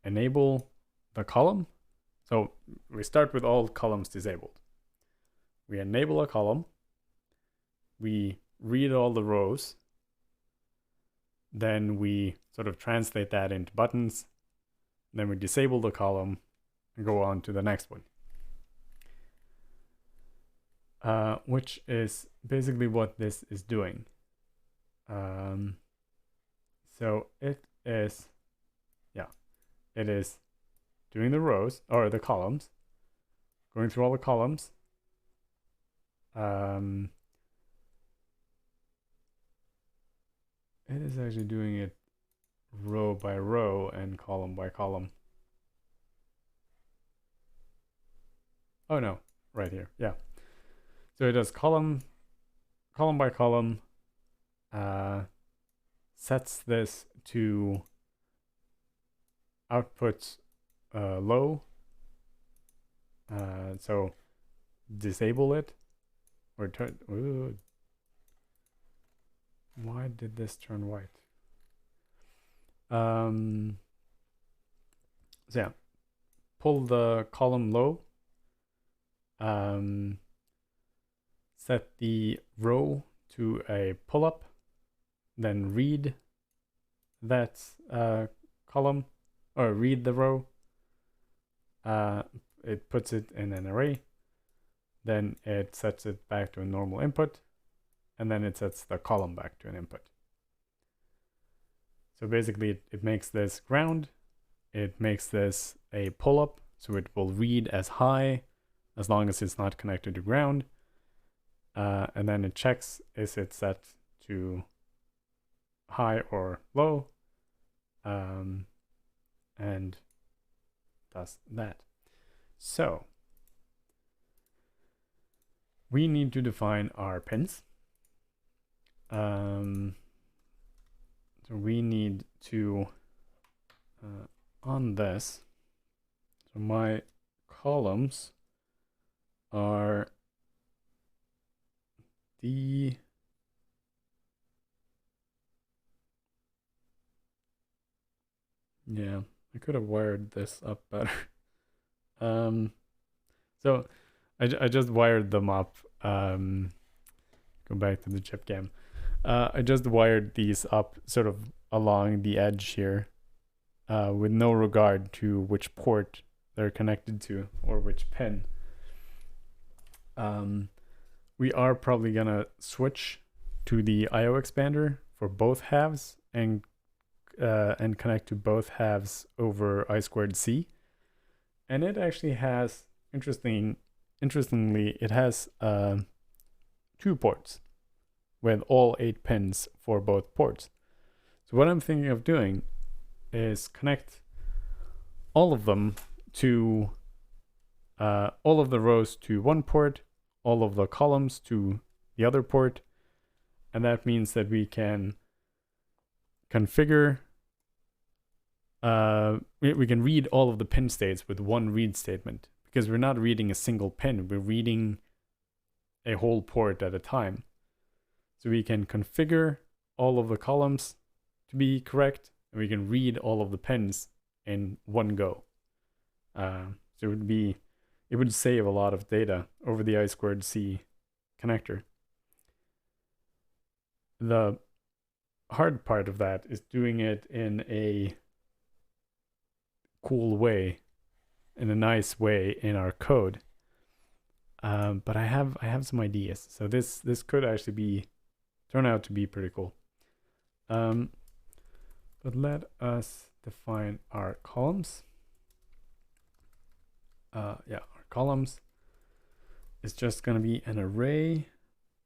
enable the column. So we start with all columns disabled. We enable a column, we read all the rows, then we sort of translate that into buttons, then we disable the column and go on to the next one. Which is basically what this is doing. So it is doing the rows or the columns, going through all the columns. It is actually doing it row by row and column by column. Oh no, right here, yeah. So it does column by column, sets this to output low, so disable it, or turn, why did this turn white? So yeah, pull the column low, set the row to a pull-up, then read that column, or read the row. It puts it in an array, then it sets it back to a normal input, and then it sets the column back to an input. So basically it makes this ground, it makes this a pull-up, so it will read as high as long as it's not connected to ground, and then it checks is it set to high or low, and does that. So we need to define our pins. So we need to on this, so my columns are the I could have wired this up better. So I just wired them up. Go back to the chip cam. I just wired these up sort of along the edge here, with no regard to which port they're connected to or which pin. We are probably gonna switch to the I/O expander for both halves and connect to both halves over I²C. And it actually has, interestingly, it has 2 ports with all 8 pins for both ports. So what I'm thinking of doing is connect all of them to all of the rows to one port, all of the columns to the other port, and that means that we can configure we can read all of the pin states with one read statement, because we're not reading a single pin, we're reading a whole port at a time. So we can configure all of the columns to be correct, and we can read all of the pins in one go. So it would save a lot of data over the I²C connector. The hard part of that is doing it in a cool way, in a nice way in our code. But I have some ideas. So this could actually turn out to be pretty cool. But let us define our columns. Our columns is just going to be an array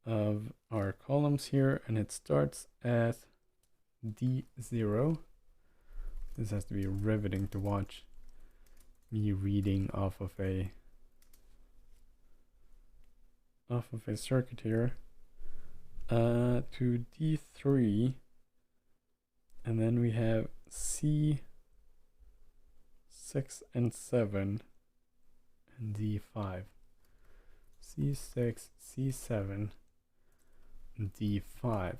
of our columns here, and it starts at D0. This has to be riveting to watch me reading off of a circuit here, to D3, and then we have C6 and 7 and D5. C6, C7, and D5.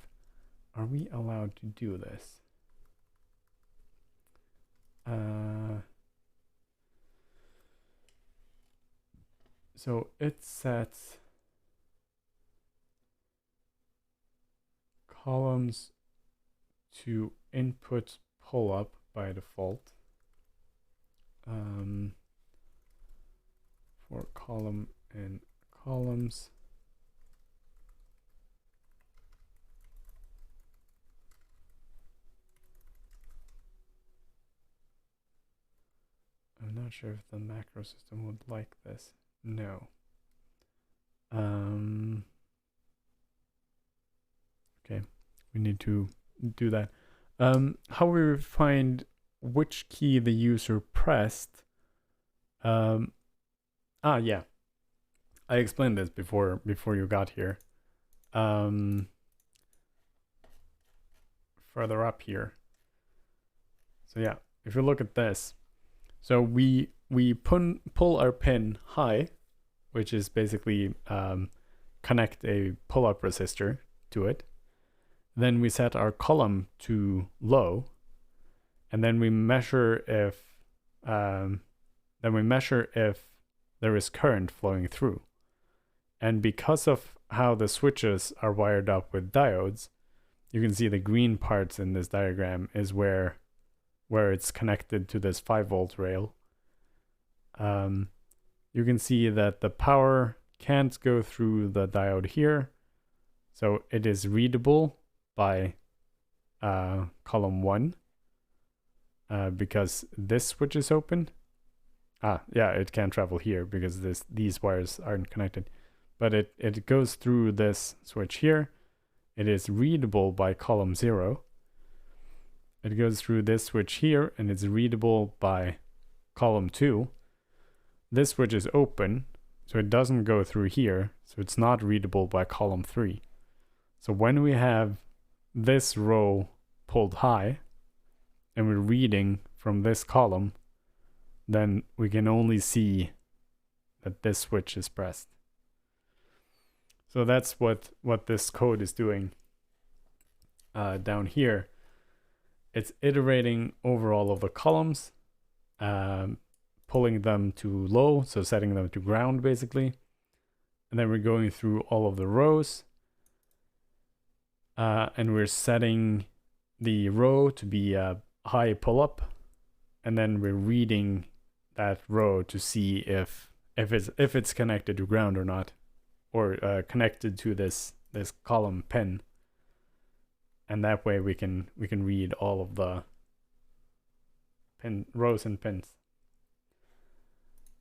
Are we allowed to do this? So it sets columns to input pull up by default. For column and columns. I'm not sure if the macro system would like this. No. Okay, we need to do that. How we find which key the user pressed. Yeah, I explained this before you got here. Further up here. So yeah, if you look at this, so we pull our pin high, which is basically connect a pull-up resistor to it. Then we set our column to low, and then we measure if there is current flowing through. And because of how the switches are wired up with diodes, you can see the green parts in this diagram is where it's connected to this 5-volt rail. You can see that the power can't go through the diode here, so it is readable by column 1 because this switch is open. Yeah, it can't travel here because these wires aren't connected, but it goes through this switch here. It is readable by column 0. It goes through this switch here and it's readable by column 2. This switch is open, so it doesn't go through here, so it's not readable by column 3. So when we have this row pulled high and we're reading from this column, then we can only see that this switch is pressed. So that's what this code is doing down here. It's iterating over all of the columns, pulling them to low, so setting them to ground basically. And then we're going through all of the rows. And we're setting the row to be a high pull-up. And then we're reading that row to see if it's connected to ground or not, or connected to this column pin. And that way we can read all of the rows and pins.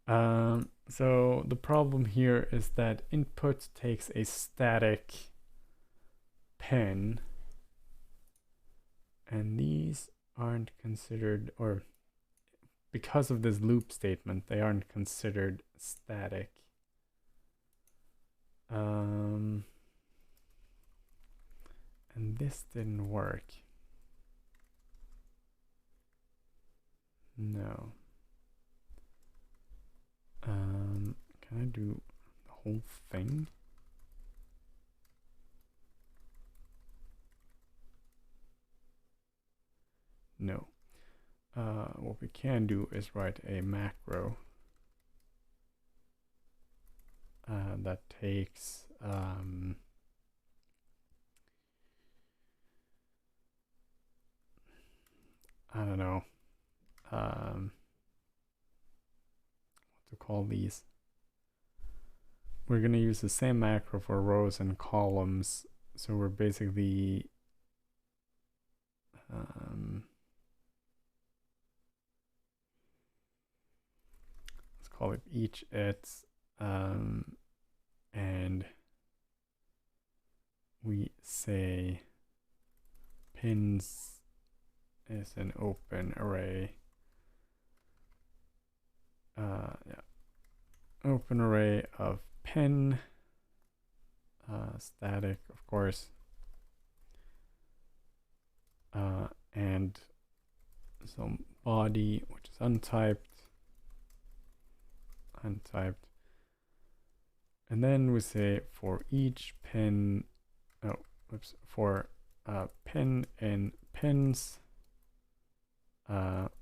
So the problem here is that input takes a static pin, and these aren't considered, or because of this loop statement, they aren't considered static. And this didn't work. No. Can I do the whole thing? No. What we can do is write a macro that takes I don't know what to call these. We're going to use the same macro for rows and columns, so we're basically let's call it each its, and we say pins is an open array. Open array of pin, static, of course, and some body, which is untyped, and then we say for each pin, for pin in pins,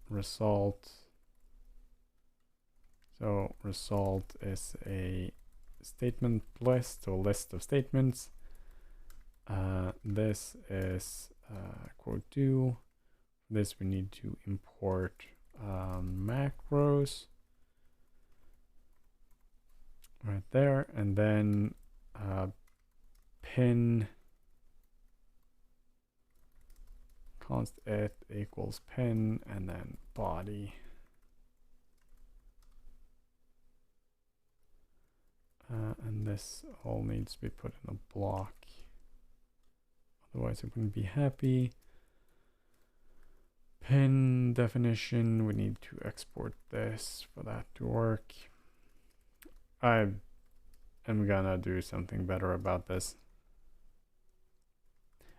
result. So result is a statement list, or list of statements. This is quote do. This we need to import macros right there, and then pin const it equals pin, and then body. And this all needs to be put in a block, otherwise it wouldn't be happy. Pin definition, we need to export this for that to work. I am gonna do something better about this.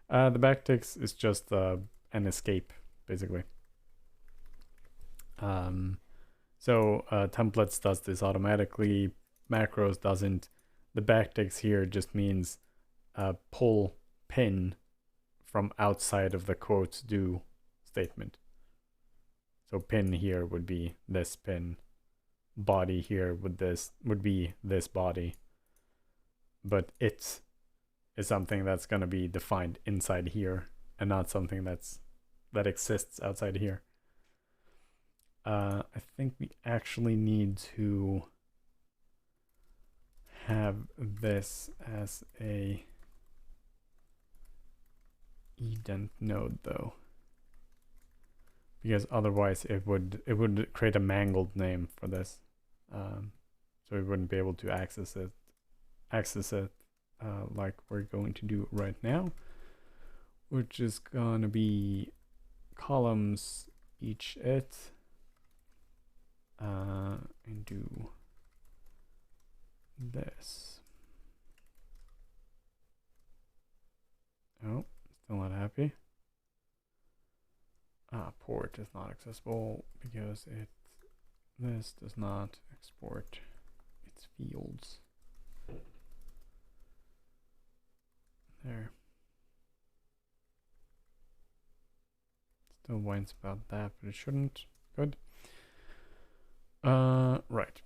The backticks is just an escape, basically. So templates does this automatically, macros doesn't. The backticks here just means pull pin from outside of the quotes do statement. So pin here would be this pin, body here would be this body, but it is something that's going to be defined inside here and not something that exists outside here. I think we actually need to have this as a edent node though, because otherwise it would create a mangled name for this, so we wouldn't be able to access it like we're going to do right now, which is gonna be columns each it, and do this. Oh, still not happy. Port is not accessible because this does not export its fields. There. Still whines about that, but it shouldn't. Good. Right.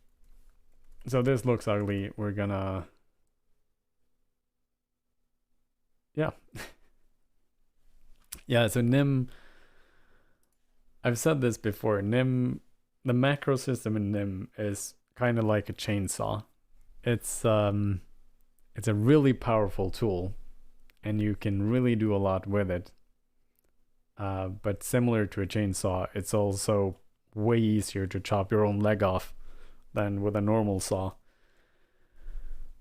So this looks ugly. We're gonna... Yeah. Yeah, so nim... I've said this before. Nim... The macro system in nim is kind of like a chainsaw. It's a really powerful tool, and you can really do a lot with it. But similar to a chainsaw, it's also way easier to chop your own leg off than with a normal saw.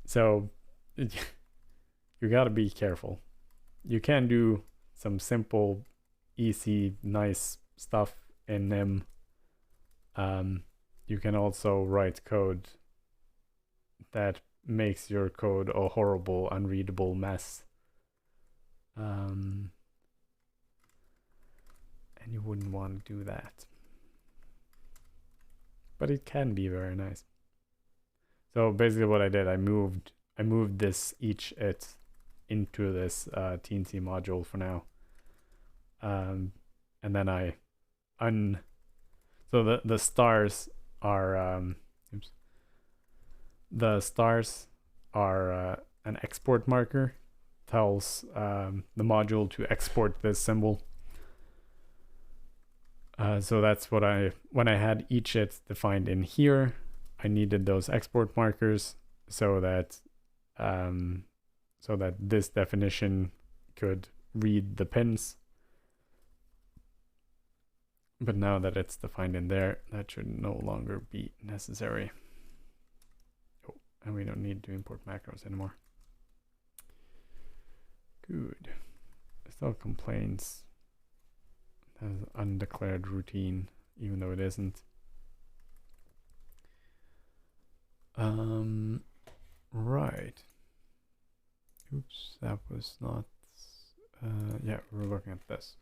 So you gotta be careful. You can do some simple, easy, nice stuff in nim. You can also write code that makes your code a horrible, unreadable mess. And you wouldn't want to do that. But it can be very nice. So basically what I did, I moved this each it into this TNC module for now. And then so the stars are an export marker. Tells the module to export this symbol. So that's what when I had each it defined in here, I needed those export markers so that this definition could read the pins. But now that it's defined in there, that should no longer be necessary. Oh, and we don't need to import macros anymore. Good. It still complains as undeclared routine, even though it isn't. Right. Oops, that was not. Yeah, we're looking at this.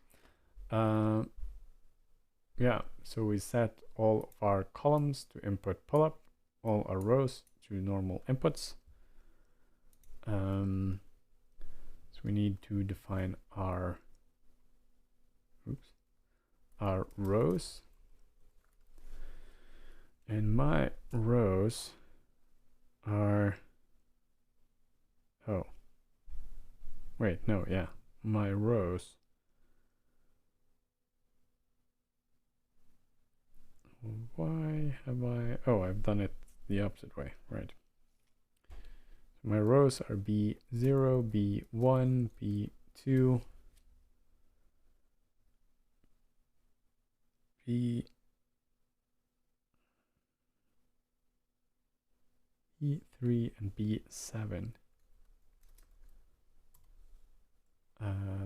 Yeah, so we set all of our columns to input pull-up, all our rows to normal inputs. So we need to define our rows. And my rows are wait, no, yeah, my rows. Why have I, oh, I've done it the opposite way, right. My rows are B0, B1, B2, B3 and B7.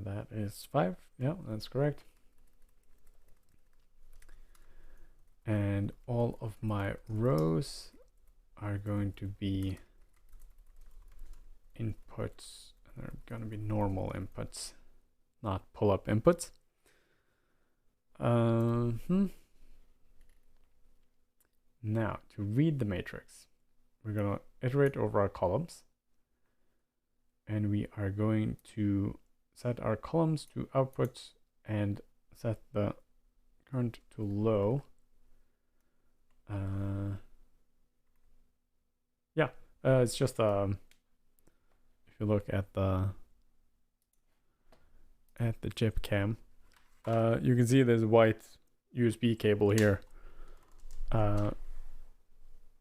That is 5. Yeah, that's correct. And all of my rows are going to be inputs. They're going to be normal inputs, not pull-up inputs. Now, to read the matrix, we're going to iterate over our columns. And we are going to set our columns to outputs and set the current to low. It's just if you look at the chip cam, you can see there's a white USB cable here.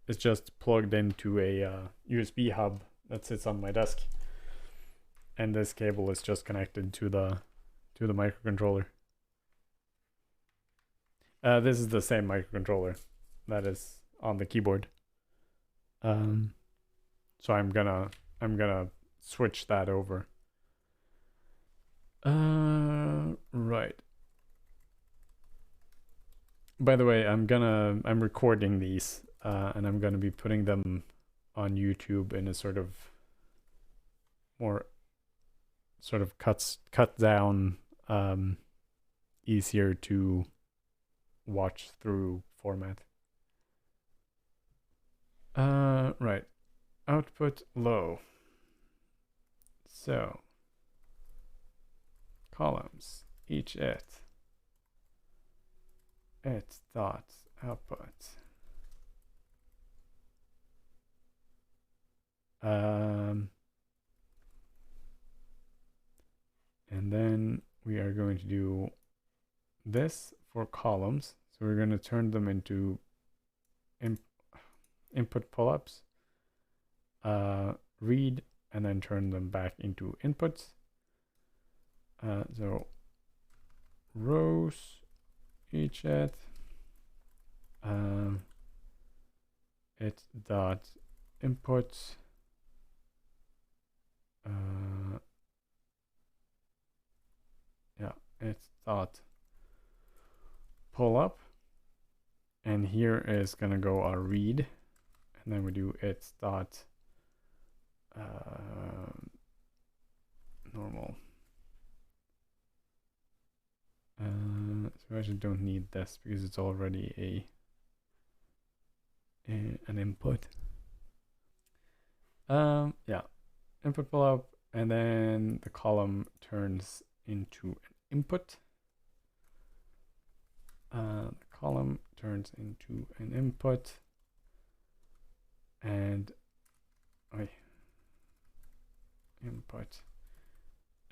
It's just plugged into a USB hub that sits on my desk, and this cable is just connected to the microcontroller. This is the same microcontroller that is on the keyboard. So I'm gonna switch that over. Right. By the way, I'm recording these, and I'm gonna be putting them on YouTube in a sort of more sort of cut down, easier to watch through format. Right. Output low. So columns, each it dot output. And then we are going to do this for columns. So we're going to turn them into input pull-ups, read, and then turn them back into inputs. So rows, each it dot inputs, it dot pull up, and here is gonna go our read, and then we do it dot normal. So I actually don't need this because it's already an input. Yeah, input pull up, and then the column turns into an input. The column turns into an input, and input,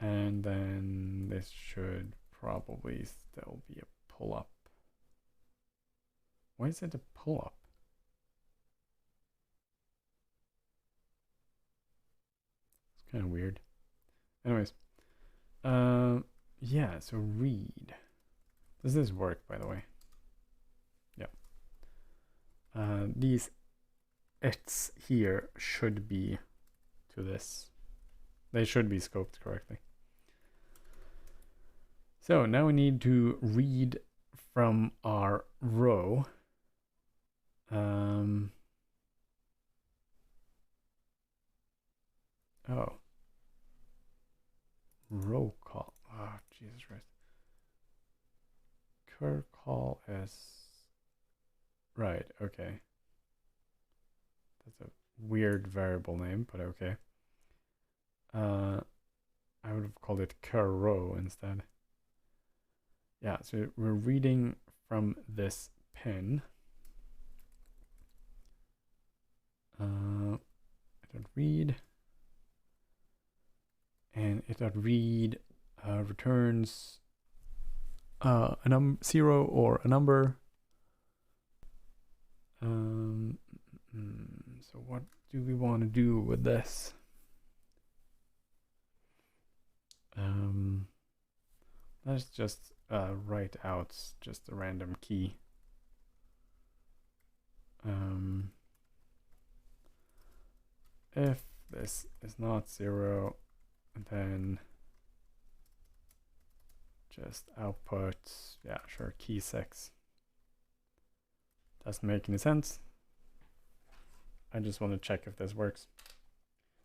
and then this should probably still be a pull up. Why is it a pull up? It's kind of weird. Anyways, yeah, so read. Does this work, by the way? Yeah. These its here should be to this. They should be scoped correctly. So now we need to read from our row. Oh. Row call. Oh, Jesus Christ. Cur call is right. Okay. That's a weird variable name, but okay. I would have called it cur row instead. Yeah, so we're reading from this pin. I don't read, and get.read returns a 0 or a number. So what do we want to do with this? Let's just write out just a random key. If this is not 0, then just output, yeah, sure, key 6. Doesn't make any sense. I just want to check if this works.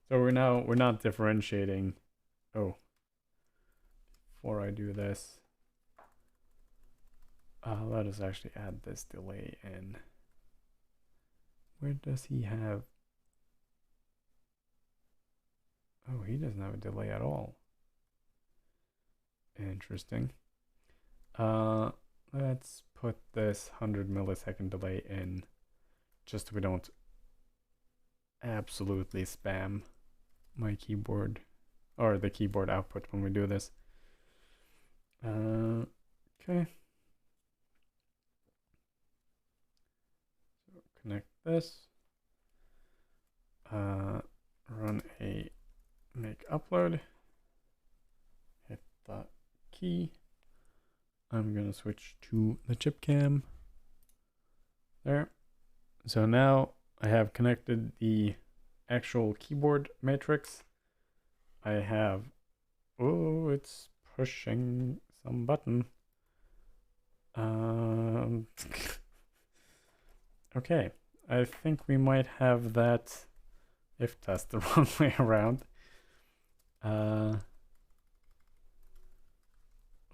So we're not differentiating. Oh, before I do this, let us actually add this delay in. Where does he have? Oh, he doesn't have a delay at all. Interesting. Let's put this 100 millisecond delay in, just so we don't absolutely spam my keyboard or the keyboard output when we do this. Okay. So connect this. Run a make upload. Hit the key. I'm gonna switch to the chip cam. There. So now I have connected the actual keyboard matrix. I have, oh, it's pushing some button. Okay, I think we might have that if test the wrong way around.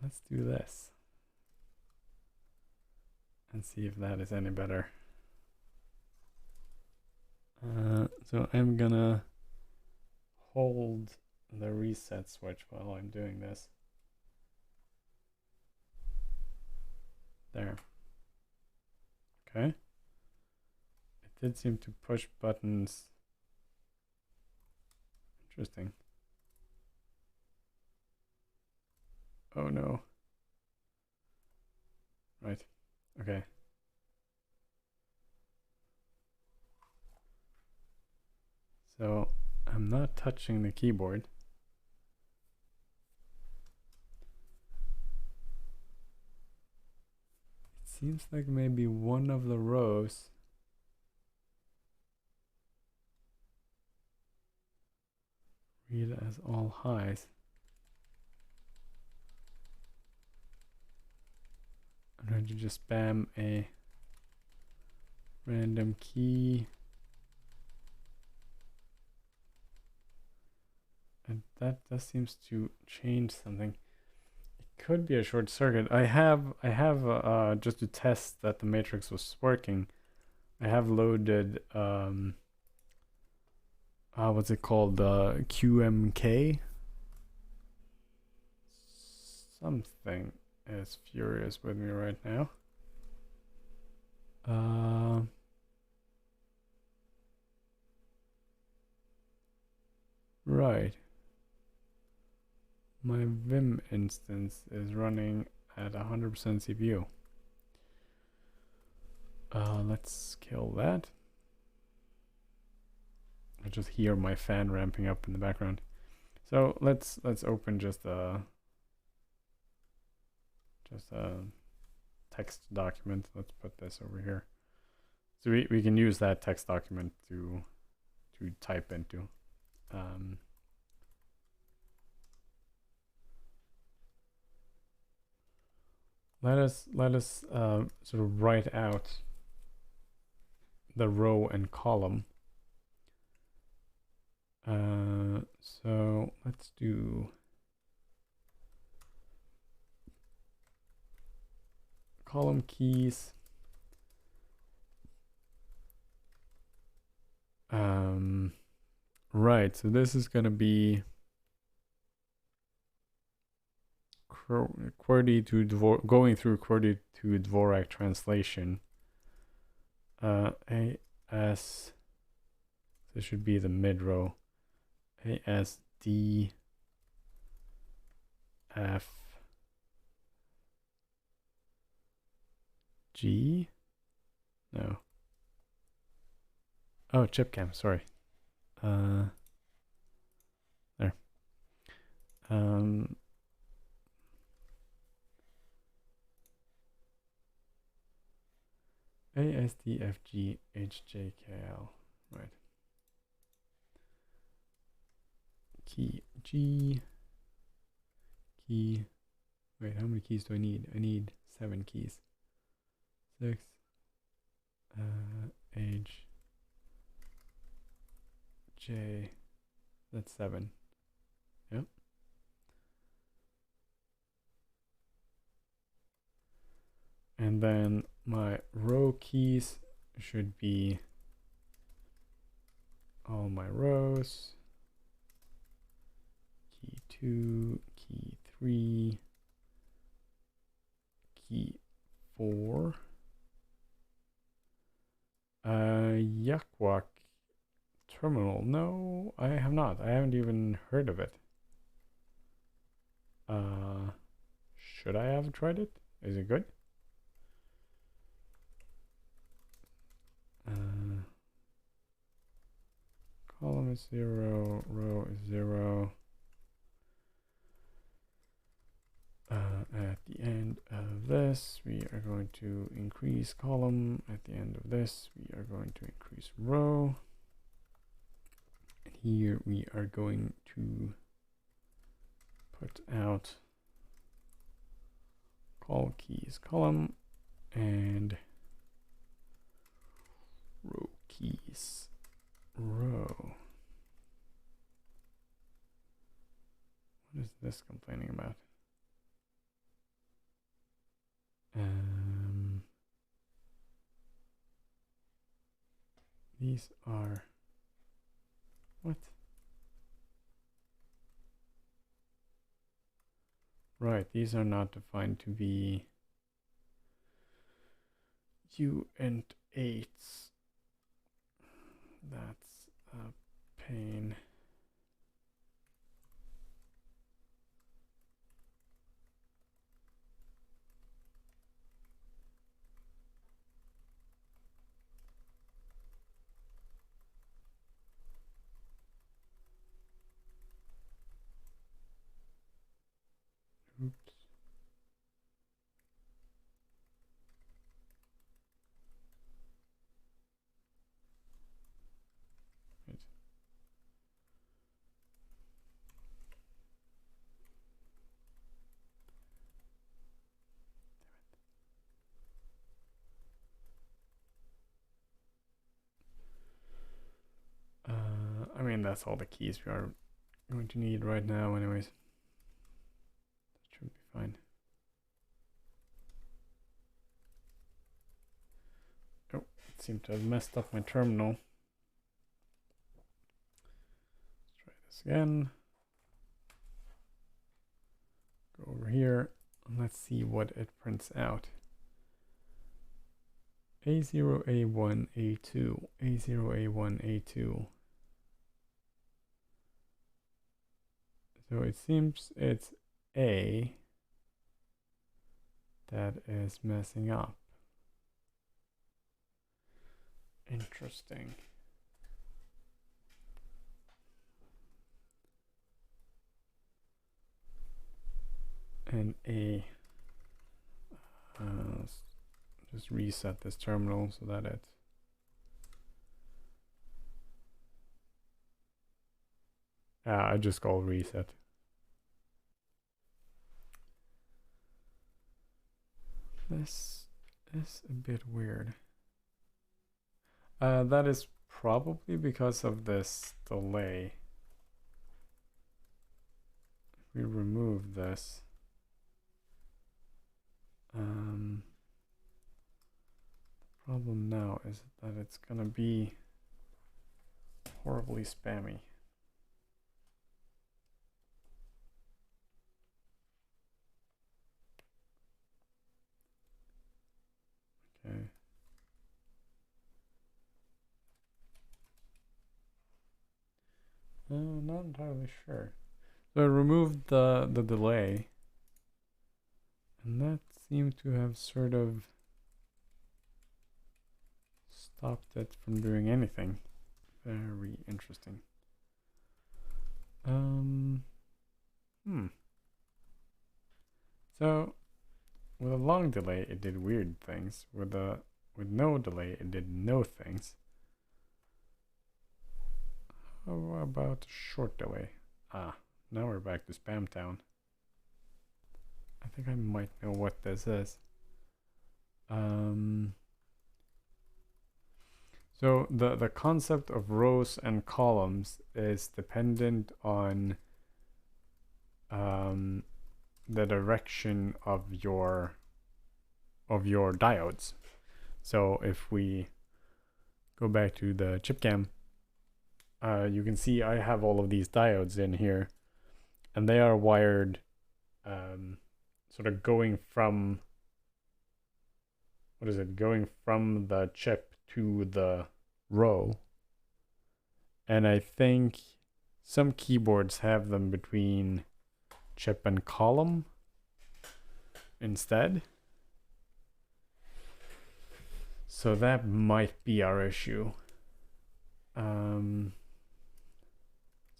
Let's do this and see if that is any better. So I'm gonna hold the reset switch while I'm doing this. There. Okay. It did seem to push buttons. Interesting. Oh no. Right. Okay. So I'm not touching the keyboard. It seems like maybe one of the rows read as all highs. I'm going to just spam a random key. And that seems to change something. It could be a short circuit. I have just to test that the matrix was working, I have loaded what's it called, QMK. Something is furious with me right now. Right. My Vim instance is running at 100% CPU. Let's kill that. I just hear my fan ramping up in the background. So let's open just a text document. Let's put this over here. So we can use that text document to type into. Let us sort of write out the row and column. So let's do column keys. Right, so this is going to be QWERTY to going through QWERTY to Dvorak translation. AS, this should be the mid row. ASD F G? No. Oh, chip cam, sorry. There. A, S, D, F, G, H, J, K, L. Right. Key G. Key. Wait, how many keys do I need? I need 7 keys. 6. H. J. That's 7. Yep. And then my row keys should be all my rows. Key 2, key 3, key 4. Yakwak terminal. No, I have not. I haven't even heard of it. Should I have tried it? Is it good? Column is 0, row is 0. At the end of this, we are going to increase column. At the end of this, we are going to increase row. And here we are going to put out call keys column and row keys row. What is this complaining about? These are what? Right, these are not defined to be U and 8s. That's a pain. Oops. Right. I mean, that's all the keys we are going to need right now anyways. That should be fine. Oh, it seemed to have messed up my terminal. Let's try this again. Go over here and let's see what it prints out. A0, A1, A2, A0, A1, A2. So it seems it's A that is messing up. Interesting. And A, let's just reset this terminal so that it I just called reset. This is a bit weird. That is probably because of this delay. If we remove this, the problem now is that it's gonna be horribly spammy. Okay. Not entirely sure. So I removed the delay, And that seemed to have sort of stopped it from doing anything. Very interesting. So with a long delay it did weird things. With no delay it did no things. How about a short delay? Ah, now we're back to Spam Town. I think I might know what this is. So the concept of rows and columns is dependent on the direction of your diodes. So if we go back to the chip cam, you can see I have all of these diodes in here, and they are wired sort of going from from the chip to the row. And I think some keyboards have them between chip and column instead. So that might be our issue. So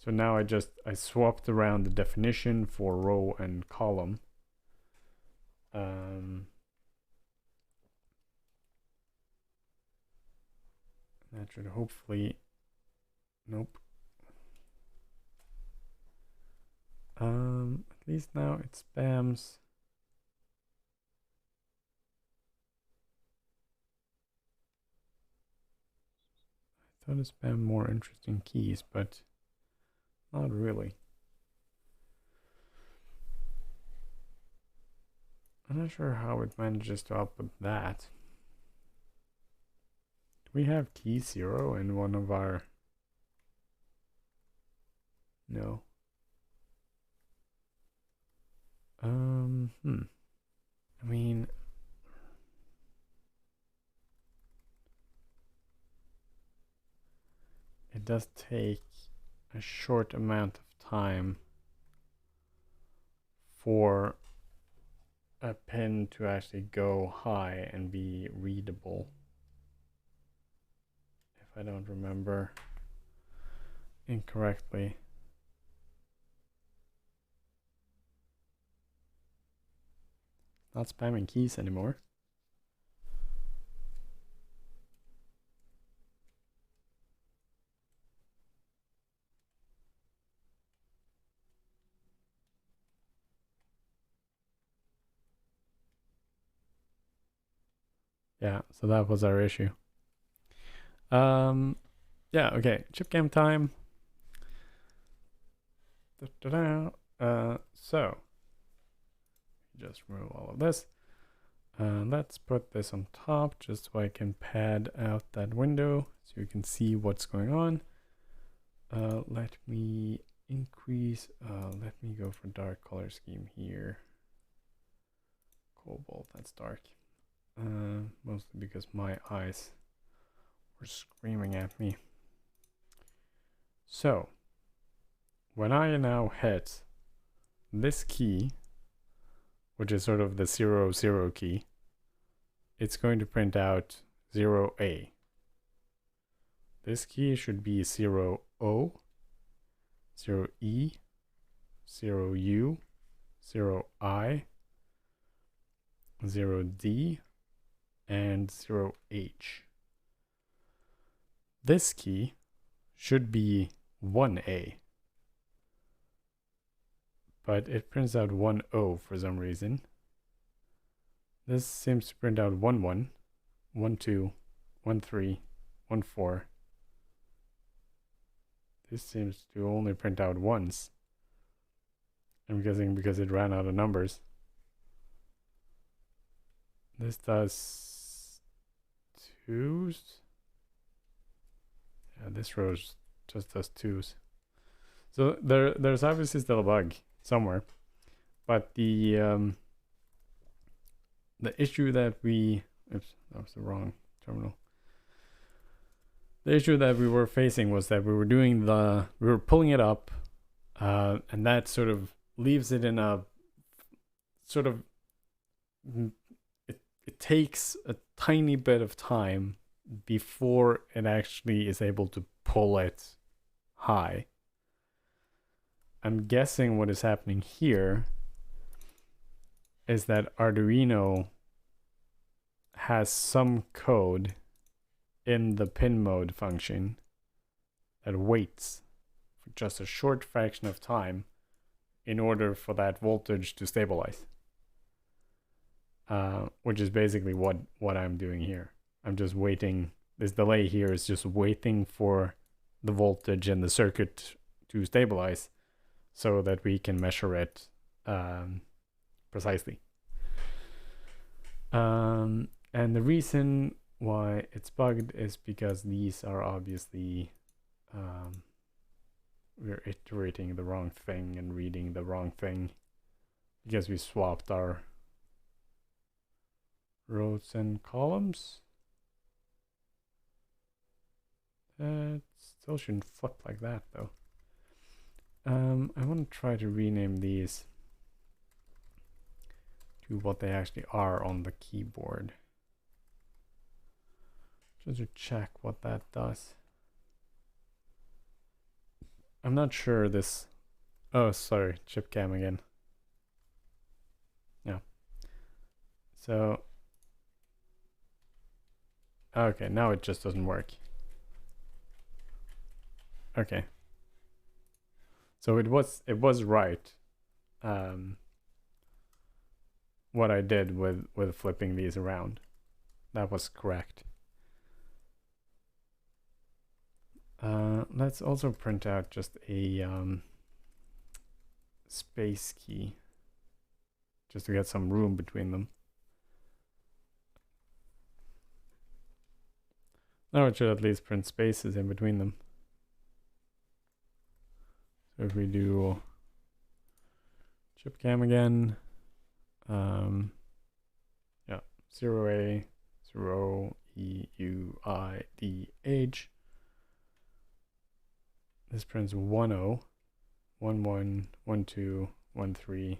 now I swapped around the definition for row and column. That should hopefully, nope. At least now it spams. I thought it spammed more interesting keys, but not really. I'm not sure how it manages to output that. Do we have key 0 in one of our... No. I mean... It does take a short amount of time for a pen to actually go high and be readable. If I don't remember incorrectly. Not spamming keys anymore. Yeah, so that was our issue. Yeah, okay, chip cam time. So just remove all of this. Let's put this on top just so I can pad out that window so you can see what's going on. Let me increase, let me go for dark color scheme here. Cobalt, that's dark. Mostly because my eyes were screaming at me. So, when I now hit this key, which is sort of the 0, 0 key, it's going to print out 0A. This key should be 0O, 0E, 0U, 0I, 0D, and 0H. This key should be 1A, but it prints out 1O for some reason. This seems to print out 1, 1, 1, 2, 1, 3, 1, 4. This seems to only print out ones. I'm guessing because it ran out of numbers. This does 2s. Yeah, this row just does 2s. So there's obviously still a bug somewhere, but the issue that we, oops, that was the wrong terminal. The issue that we were facing was that we were pulling it up, and that sort of leaves it in a sort of it takes a tiny bit of time before it actually is able to pull it high. I'm guessing what is happening here is that Arduino has some code in the pin mode function that waits for just a short fraction of time in order for that voltage to stabilize. Which is basically what I'm doing here. I'm just waiting. This delay here is just waiting for the voltage in the circuit to stabilize so that we can measure it precisely. And the reason why it's bugged is because these are obviously we're iterating the wrong thing and reading the wrong thing because we swapped our rows and columns. It still shouldn't flip like that though. I want to try to rename these to what they actually are on the keyboard, just to check what that does. I'm not sure this. Oh, sorry, chip cam again. No. So, okay, now it just doesn't work. Okay. So it was right. What I did with flipping these around, that was correct. Let's also print out just a space key, just to get some room between them. Now it should at least print spaces in between them. So if we do chip cam again, yeah, 0A, 0 E U I D H. This prints 10, 11, 12, 13.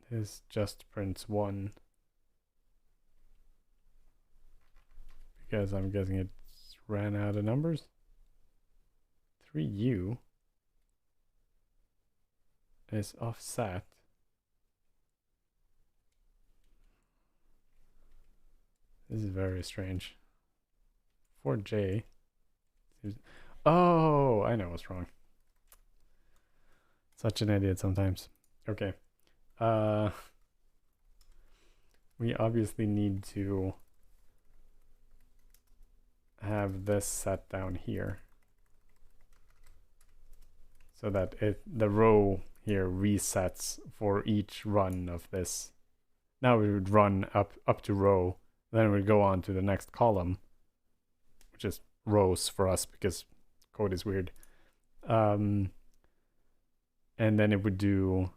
This just prints 1 because I'm guessing it ran out of numbers. 3U is offset. This is very strange. 4J. Oh, I know what's wrong. Such an idiot sometimes. Okay. We obviously need to have this set down here so that the row here resets for each run of this. Now we would run up to row, then we would go on to the next column, which is rows for us because code is weird. And then it would do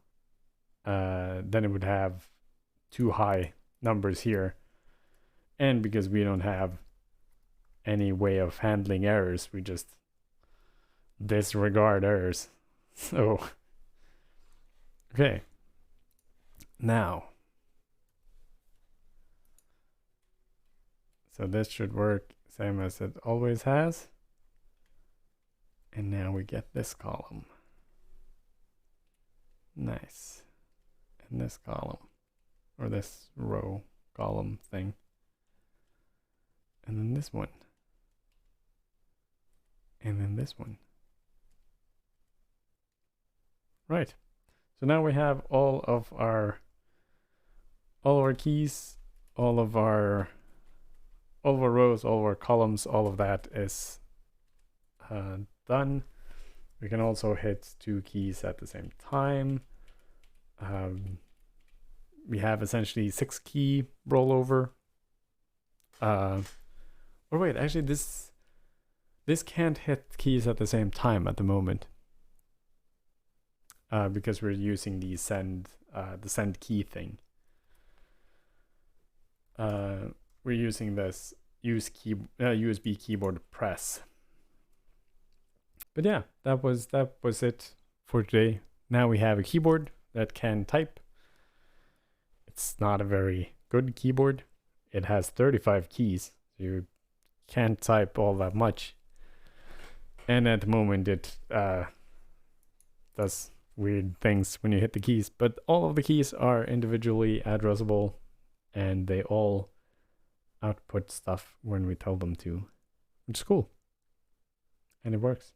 then it would have 2 high numbers here, and because we don't have any way of handling errors, we just disregard errors. So okay, now so this should work same as it always has. And now we get this column. Nice. And this column, or this row column thing. And then this one. And then this one. Right. So now we have all of our keys, all of our rows, all of our columns, all of that is done. We can also hit 2 keys at the same time. We have essentially 6 key rollover. Or wait, actually this can't hit keys at the same time at the moment. Because we're using the send key thing. We're using this USB keyboard press. But yeah, that was it for today. Now we have a keyboard that can type, it's not a very good keyboard. It has 35 keys. You can't type all that much. And at the moment it does weird things when you hit the keys. But all of the keys are individually addressable, and they all output stuff when we tell them to, which is cool. And it works.